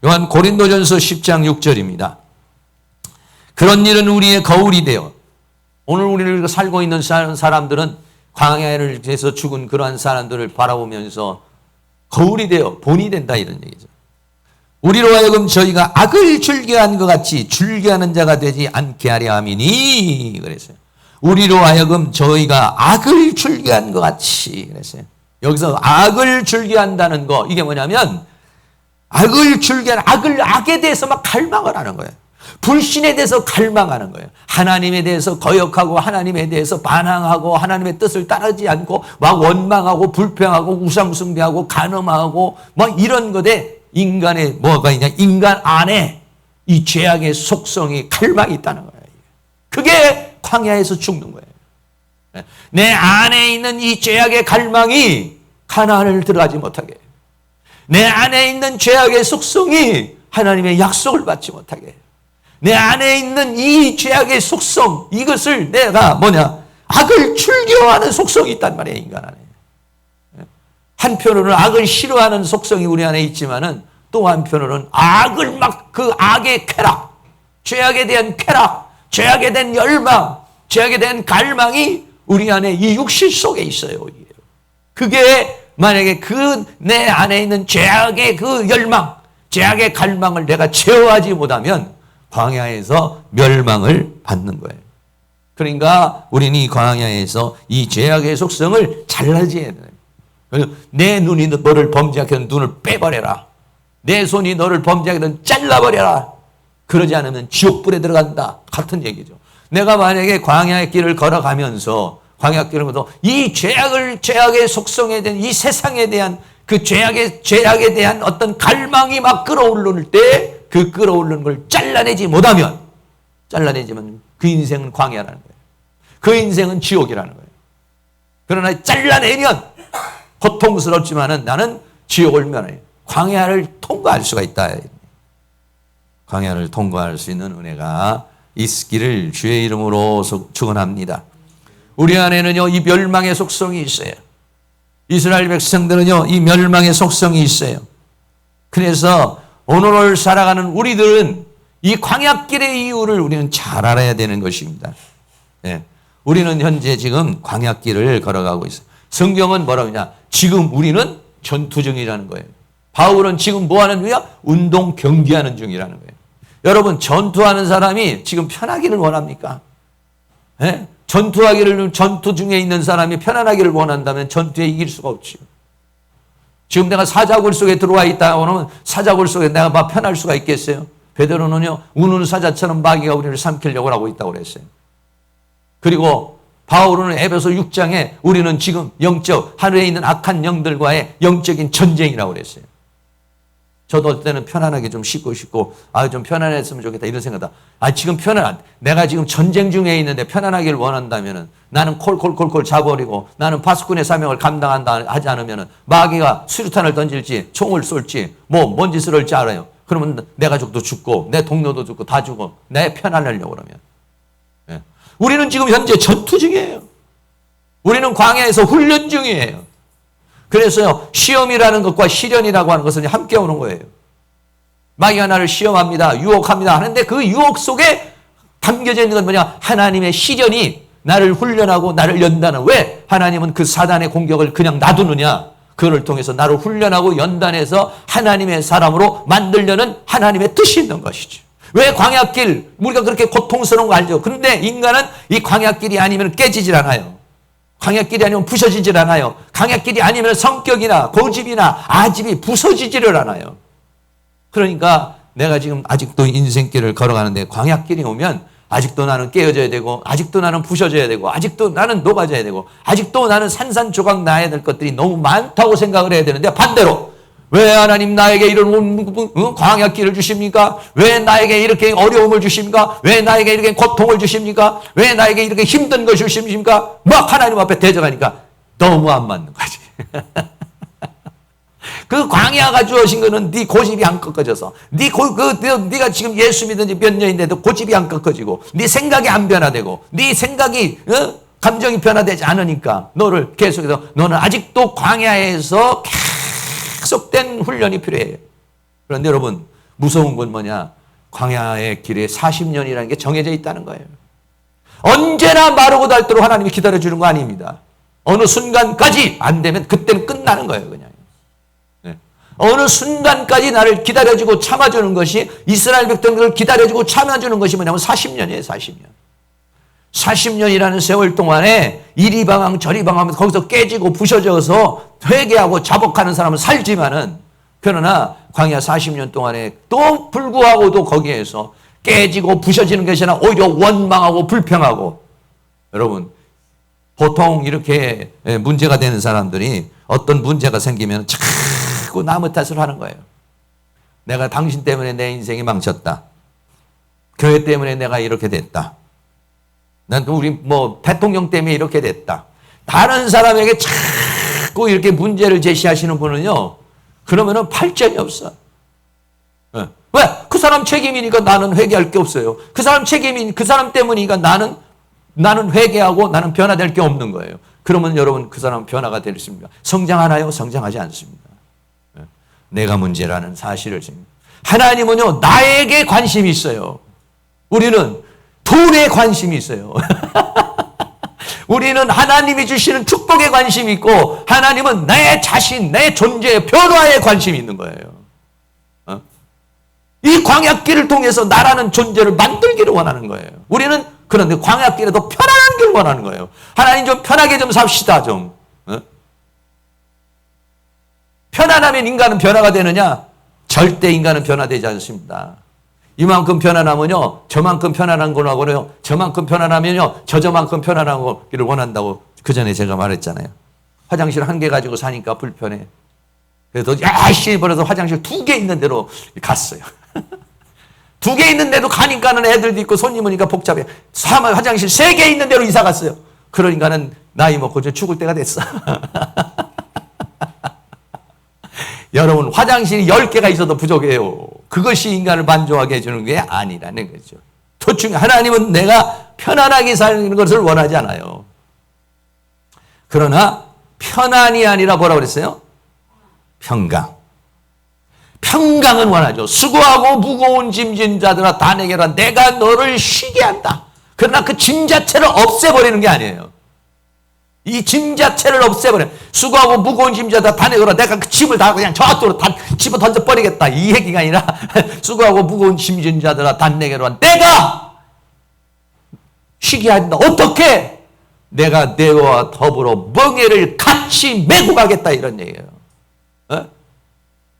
요한 고린도전서 10장 6절입니다. 그런 일은 우리의 거울이 되어, 오늘 우리를 살고 있는 사람들은 광야를 해서 죽은 그러한 사람들을 바라보면서 거울이 되어 본이 된다, 이런 얘기죠. 우리로 하여금 저희가 악을 즐겨한 것 같이 즐겨하는 자가 되지 않게 하려 함이니 그랬어요. 우리로 하여금 저희가 악을 즐겨한 것 같이 그랬어요. 여기서 악을 즐겨한다는 거, 이게 뭐냐면 악을 즐겨한, 악에 대해서 막 갈망을 하는 거예요. 불신에 대해서 갈망하는 거예요. 하나님에 대해서 거역하고 하나님에 대해서 반항하고 하나님의 뜻을 따르지 않고 막 원망하고 불평하고 우상숭배하고 간음하고 막 이런 것에 인간의 뭐가 있냐, 인간 안에 이 죄악의 속성이 갈망이 있다는 거예요. 그게 광야에서 죽는 거예요. 내 안에 있는 이 죄악의 갈망이 가나안을 들어가지 못하게 해요. 내 안에 있는 죄악의 속성이 하나님의 약속을 받지 못하게 해요. 내 안에 있는 이 죄악의 속성, 이것을 내가 악을 즐겨하는 속성이 있단 말이에요, 인간 안에. 한편으로는 악을 싫어하는 속성이 우리 안에 있지만은 또 한편으로는 악을 막 그 악의 쾌락, 죄악에 대한 쾌락, 죄악에 대한 열망, 죄악에 대한 갈망이 우리 안에 이 육신 속에 있어요. 그게 만약에 그 내 안에 있는 죄악의 그 열망, 죄악의 갈망을 내가 제어하지 못하면 광야에서 멸망을 받는 거예요. 그러니까 우리는 이 광야에서 이 죄악의 속성을 잘라줘야 돼요. 내 눈이 너를 범죄하게 하면 눈을 빼버려라. 내 손이 너를 죄악에 하면 잘라버려라. 그러지 않으면 지옥불에 들어간다. 같은 얘기죠. 내가 만약에 광야의 길을 걸어가면서 광야길을 걸어서 이 죄악의 속성에 대한 이 세상에 대한 그 죄악에 대한 어떤 갈망이 막 끌어오르는 때 그 끌어오르는 걸 잘라내지면 그 인생은 광야라는 거예요. 그 인생은 지옥이라는 거예요. 그러나 잘라내면 고통스럽지만은 나는 지옥을 면해 광야를 통과할 수가 있다. 광야를 통과할 수 있는 은혜가 있기를 주의 이름으로 축원합니다. 우리 안에는요, 이 멸망의 속성이 있어요. 이스라엘 백성들은요, 이 멸망의 속성이 있어요. 그래서 오늘을 살아가는 우리들은 이 광야길의 이유를 우리는 잘 알아야 되는 것입니다. 네. 우리는 현재 지금 광야길을 걸어가고 있어요. 성경은 뭐라고 하냐? 지금 우리는 전투 중이라는 거예요. 바울은 지금 뭐 하는 중이야? 운동 경기하는 중이라는 거예요. 여러분, 전투하는 사람이 지금 편하기를 원합니까? 네? 전투 중에 있는 사람이 편안하기를 원한다면 전투에 이길 수가 없지요. 지금 내가 사자굴 속에 들어와 있다 그러면 사자굴 속에 내가 막 편할 수가 있겠어요? 베드로는요, 우는 사자처럼 마귀가 우리를 삼키려고 하고 있다고 그랬어요. 그리고 바울은 에베소 6장에 우리는 지금 영적, 하늘에 있는 악한 영들과의 영적인 전쟁이라고 그랬어요. 저도 어떨 때는 편안하게 좀 쉬고 싶고, 좀 편안했으면 좋겠다 이런 생각다. 지금 내가 지금 전쟁 중에 있는데 편안하기를 원한다면은 나는 콜콜콜콜 자버리고 나는 파수꾼의 사명을 감당한다 하지 않으면은 마귀가 수류탄을 던질지 총을 쏠지 뭔 짓을 할지 알아요. 그러면 내 가족도 죽고 내 동료도 죽고 다 죽어. 내 편안하려고 그러면. 예. 우리는 지금 현재 전투 중이에요. 우리는 광야에서 훈련 중이에요. 그래서요, 시험이라는 것과 시련이라고 하는 것은 함께 오는 거예요. 마귀가 나를 시험합니다, 유혹합니다 하는데 그 유혹 속에 담겨져 있는 건 뭐냐? 하나님의 시련이 나를 훈련하고 나를 연다는. 왜? 하나님은 그 사단의 공격을 그냥 놔두느냐? 그를 통해서 나를 훈련하고 연단해서 하나님의 사람으로 만들려는 하나님의 뜻이 있는 것이죠. 왜 광야길, 우리가 그렇게 고통스러운 거 알죠? 그런데 인간은 이 광야길이 아니면 깨지질 않아요. 광야길이 아니면 부서지질 않아요. 광야길이 아니면 성격이나 고집이나 아집이 부서지지를 않아요. 그러니까 내가 지금 아직도 인생길을 걸어가는데 광야길이 오면 아직도 나는 깨어져야 되고, 아직도 나는 부서져야 되고, 아직도 나는 녹아져야 되고, 아직도 나는 산산조각 나야 될 것들이 너무 많다고 생각을 해야 되는데, 반대로 왜 하나님 나에게 이런 광야길을 주십니까? 왜 나에게 이렇게 어려움을 주십니까? 왜 나에게 이렇게 고통을 주십니까? 왜 나에게 이렇게 힘든 걸 주십니까? 막 하나님 앞에 대적하니까 너무 안 맞는 거지. 그 광야가 주어진 거는 네 고집이 안 꺾어져서, 네가 지금 예수 믿은 지 몇 년인데도 고집이 안 꺾어지고, 네 생각이 안 변화되고, 네 생각이 감정이 변화되지 않으니까 너를 계속해서 너는 아직도 광야에서 계속된 훈련이 필요해요. 그런데 여러분, 무서운 건 뭐냐? 광야의 길에 40년이라는 게 정해져 있다는 거예요. 언제나 마르고 닳도록 하나님이 기다려주는 거 아닙니다. 어느 순간까지 안 되면 그때는 끝나는 거예요, 그냥. 네. 어느 순간까지 나를 기다려주고 참아주는 것이, 이스라엘 백성들을 기다려주고 참아주는 것이 뭐냐면 40년이에요, 40년. 40년이라는 세월 동안에 이리 방황 저리 방황하면서 거기서 깨지고 부셔져서 회개하고 자복하는 사람은 살지만은, 그러나 광야 40년 동안에 또 불구하고도 거기에서 깨지고 부셔지는 것이 아니라 오히려 원망하고 불평하고. 여러분, 보통 이렇게 문제가 되는 사람들이 어떤 문제가 생기면 자꾸 남의 탓을 하는 거예요. 내가 당신 때문에 내 인생이 망쳤다. 교회 때문에 내가 이렇게 됐다. 난 우리 대통령 때문에 이렇게 됐다. 다른 사람에게 자꾸 이렇게 문제를 제시하시는 분은요, 그러면은 발전이 없어. 왜? 그 사람 책임이니까 나는 회개할 게 없어요. 그 사람 그 사람 때문이니까 나는 회개하고 나는 변화될 게 없는 거예요. 그러면 여러분, 그 사람은 변화가 될 수 있습니까? 성장하나요? 성장하지 않습니다. 내가 문제라는 사실을 지금. 하나님은요, 나에게 관심이 있어요. 우리는 돈에 관심이 있어요. 우리는 하나님이 주시는 축복에 관심이 있고, 하나님은 내 자신, 내 존재의 변화에 관심이 있는 거예요. 이 광야길을 통해서 나라는 존재를 만들기를 원하는 거예요. 우리는 그런데 광야길에도 편안한 길을 원하는 거예요. 하나님 좀 편하게 좀 삽시다, 좀. 편안하면 인간은 변화가 되느냐? 절대 인간은 변화되지 않습니다. 이만큼 편안하면요, 저만큼 편안한 거라고요, 저만큼 편안하면요, 저만큼 편안한 거를 원한다고 그 전에 제가 말했잖아요. 화장실 한 개 가지고 사니까 불편해. 그래서 야씨 버려서 화장실 2개 있는 데로 갔어요. 2개 있는 데도 가니까는 애들도 있고 손님 오니까 복잡해. 화장실 3개 있는 데로 이사 갔어요. 그러니까는 나이 먹고 저 죽을 때가 됐어. 여러분, 화장실이 10개가 있어도 부족해요. 그것이 인간을 만족하게 해주는 게 아니라는 거죠. 도충 하나님은 내가 편안하게 사는 것을 원하지 않아요. 그러나 편안이 아니라 뭐라고 그랬어요? 평강. 평강은 원하죠. 수고하고 무거운 짐진 자들아 다 내게라. 내가 너를 쉬게 한다. 그러나 그 짐 자체를 없애버리는 게 아니에요. 이 짐 자체를 없애버려. 수고하고 무거운 짐 자들아 다 내게라. 내가 그 짐을 다 그냥 저쪽으로 다 집어 던져버리겠다. 이 얘기가 아니라 수고하고 무거운 짐진 자들아 다 내게로. 내가 쉬게 한다. 어떻게? 내가 너와 더불어 멍에를 같이 메고 가겠다 이런 얘기예요. 어?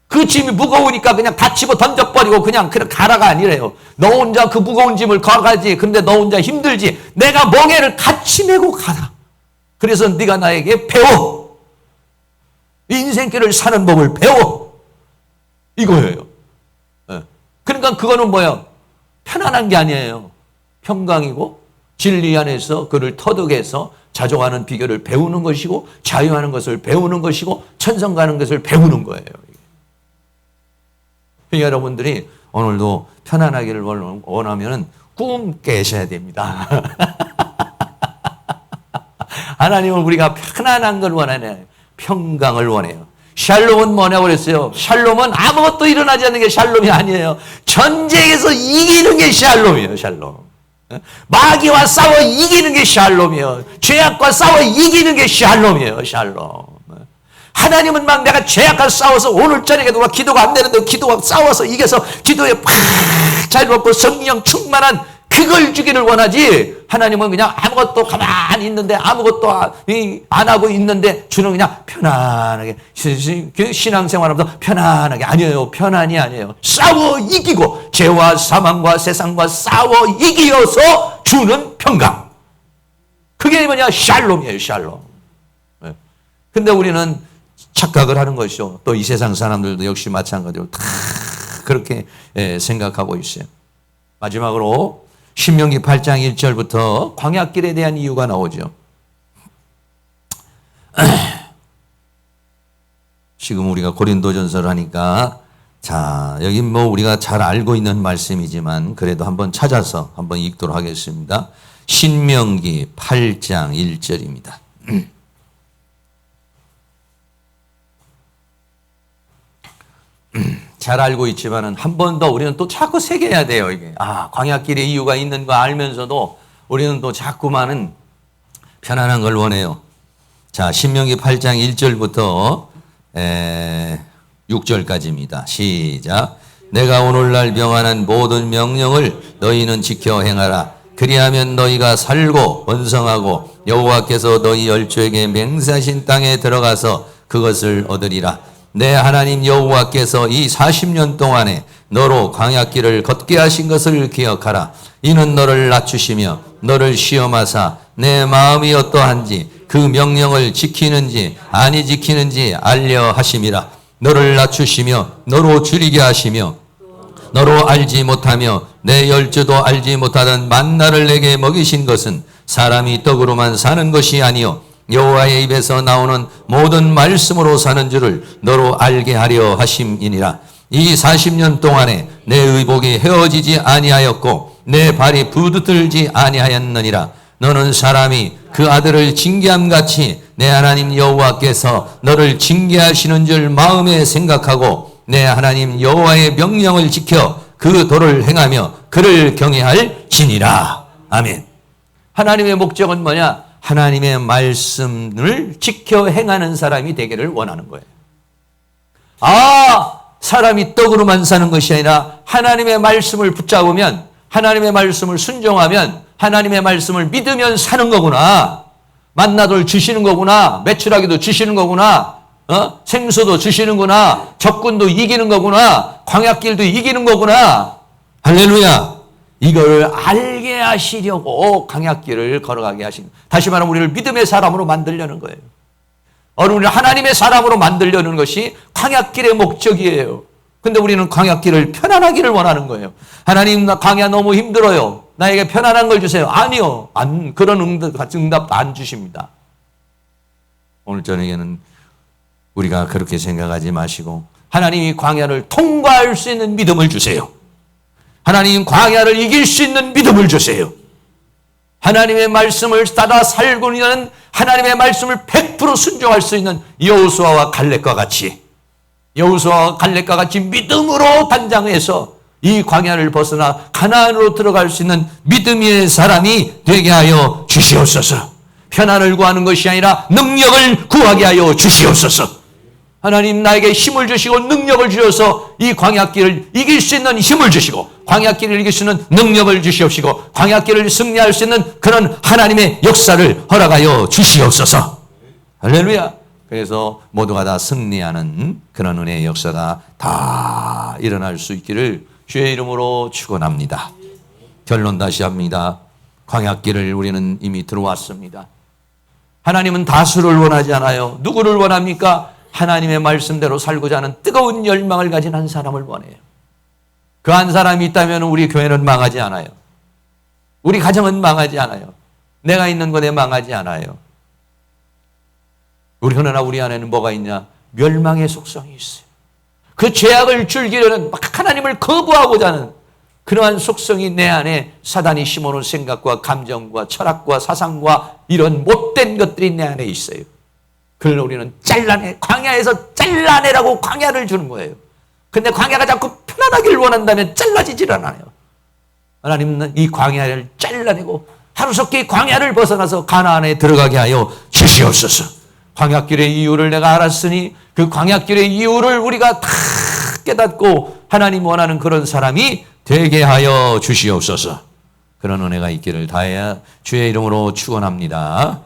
그 짐이 무거우니까 그냥 다 집어 던져버리고 그냥 가라가 아니래요. 너 혼자 그 무거운 짐을 걸어가지. 근데 너 혼자 힘들지. 내가 멍에를 같이 메고 가라. 그래서 네가 나에게 배워. 인생길을 사는 법을 배워. 이거예요. 그러니까 그거는 뭐야? 편안한 게 아니에요. 평강이고 진리 안에서 그를 터득해서 자족하는 비결을 배우는 것이고 자유하는 것을 배우는 것이고 천성 가는 것을 배우는 거예요. 여러분들이 오늘도 편안하기를 원하면 꿈 깨셔야 됩니다. 하나님은 우리가 편안한 걸 원하네. 평강을 원해요. 샬롬은 뭐냐고 그랬어요? 샬롬은 아무것도 일어나지 않는 게 샬롬이 아니에요. 전쟁에서 이기는 게 샬롬이에요. 샬롬. 마귀와 싸워 이기는 게 샬롬이에요. 죄악과 싸워 이기는 게 샬롬이에요. 샬롬. 하나님은 막 내가 죄악과 싸워서 오늘 저녁에도 막 기도가 안 되는데 기도가 싸워서 이겨서 기도에 팍 잘 먹고 성령 충만한 그걸 주기를 원하지. 하나님은 그냥 아무것도 가만히 있는데 아무것도 안 하고 있는데 주는 그냥 편안하게 신앙생활하면서 편안하게 아니에요. 편안이 아니에요. 싸워 이기고 죄와 사망과 세상과 싸워 이기어서 주는 평강. 그게 뭐냐? 샬롬이에요. 샬롬. 근데 우리는 착각을 하는 것이죠. 또 이 세상 사람들도 역시 마찬가지로 다 그렇게 생각하고 있어요. 마지막으로 신명기 8장 1절부터 광야길에 대한 이유가 나오죠. 지금 우리가 고린도전서를 하니까 자, 여기 뭐 우리가 잘 알고 있는 말씀이지만 그래도 한번 찾아서 한번 읽도록 하겠습니다. 신명기 8장 1절입니다. 잘 알고 있지만은 한 번 더 우리는 또 자꾸 새겨야 돼요, 이게. 광야길에 이유가 있는 거 알면서도 우리는 또 자꾸만은 편안한 걸 원해요. 자, 신명기 8장 1절부터 6절까지입니다. 시작. 내가 오늘날 명하는 모든 명령을 너희는 지켜 행하라. 그리하면 너희가 살고 번성하고 여호와께서 너희 열조에게 맹세하신 땅에 들어가서 그것을 얻으리라. 내 하나님 여호와께서 이 40년 동안에 너로 광야길을 걷게 하신 것을 기억하라. 이는 너를 낮추시며 너를 시험하사 내 마음이 어떠한지 그 명령을 지키는지 아니 지키는지 알려 하심이라. 너를 낮추시며 너로 줄이게 하시며 너로 알지 못하며 내 열조도 알지 못하던 만나를 내게 먹이신 것은 사람이 떡으로만 사는 것이 아니요 여호와의 입에서 나오는 모든 말씀으로 사는 줄을 너로 알게 하려 하심이니라. 이 40년 동안에 내 의복이 헤어지지 아니하였고 내 발이 부드들지 아니하였느니라. 너는 사람이 그 아들을 징계함같이 내 하나님 여호와께서 너를 징계하시는 줄 마음에 생각하고 내 하나님 여호와의 명령을 지켜 그 도를 행하며 그를 경외할지니라. 아멘. 하나님의 목적은 뭐냐? 하나님의 말씀을 지켜 행하는 사람이 되기를 원하는 거예요. 사람이 떡으로만 사는 것이 아니라 하나님의 말씀을 붙잡으면, 하나님의 말씀을 순종하면, 하나님의 말씀을 믿으면 사는 거구나. 만나도 주시는 거구나. 매출하기도 주시는 거구나. 생수도 주시는구나. 적군도 이기는 거구나. 광야길도 이기는 거구나. 할렐루야. 이걸 알게 하시려고 광야길을 걸어가게 하신, 다시 말하면 우리를 믿음의 사람으로 만들려는 거예요. 우리를 하나님의 사람으로 만들려는 것이 광야길의 목적이에요. 근데 우리는 광야길을 편안하기를 원하는 거예요. 하나님, 나 광야 너무 힘들어요. 나에게 편안한 걸 주세요. 아니요. 그런 응답도 안 주십니다. 오늘 저녁에는 우리가 그렇게 생각하지 마시고 하나님이 광야를 통과할 수 있는 믿음을 주세요. 하나님 광야를 이길 수 있는 믿음을 주세요. 하나님의 말씀을 따라 살고 있는 하나님의 말씀을 100% 순종할 수 있는 여호수아와 갈렙과 같이 믿음으로 단장해서 이 광야를 벗어나 가나안으로 들어갈 수 있는 믿음의 사람이 되게 하여 주시옵소서. 편안을 구하는 것이 아니라 능력을 구하게 하여 주시옵소서. 하나님 나에게 힘을 주시고 능력을 주셔서 이 광야길을 이길 수 있는 힘을 주시고 광야길을 이길 수 있는 능력을 주시옵시고 광야길을 승리할 수 있는 그런 하나님의 역사를 허락하여 주시옵소서. 할렐루야. 그래서 모두가 다 승리하는 그런 은혜의 역사가 다 일어날 수 있기를 주의 이름으로 축원합니다. 결론 다시 합니다. 광야길을 우리는 이미 들어왔습니다. 하나님은 다수를 원하지 않아요. 누구를 원합니까? 하나님의 말씀대로 살고자 하는 뜨거운 열망을 가진 한 사람을 원해요. 그 한 사람이 있다면 우리 교회는 망하지 않아요. 우리 가정은 망하지 않아요. 내가 있는 곳에 망하지 않아요. 그러나 우리 안에는 뭐가 있냐? 멸망의 속성이 있어요. 그 죄악을 즐기려는 막 하나님을 거부하고자 하는 그러한 속성이 내 안에 사단이 심어놓은 생각과 감정과 철학과 사상과 이런 못된 것들이 내 안에 있어요. 그걸 우리는 잘라내, 광야에서 잘라내라고 광야를 주는 거예요. 근데 광야가 자꾸 편안하기를 원한다면 잘라지질 않아요. 하나님은 이 광야를 잘라내고 하루속히 광야를 벗어나서 가나안에 들어가게 하여 주시옵소서. 광야길의 이유를 내가 알았으니 그 광야길의 이유를 우리가 다 깨닫고 하나님 원하는 그런 사람이 되게 하여 주시옵소서. 그런 은혜가 있기를 다해야 주의 이름으로 축원합니다.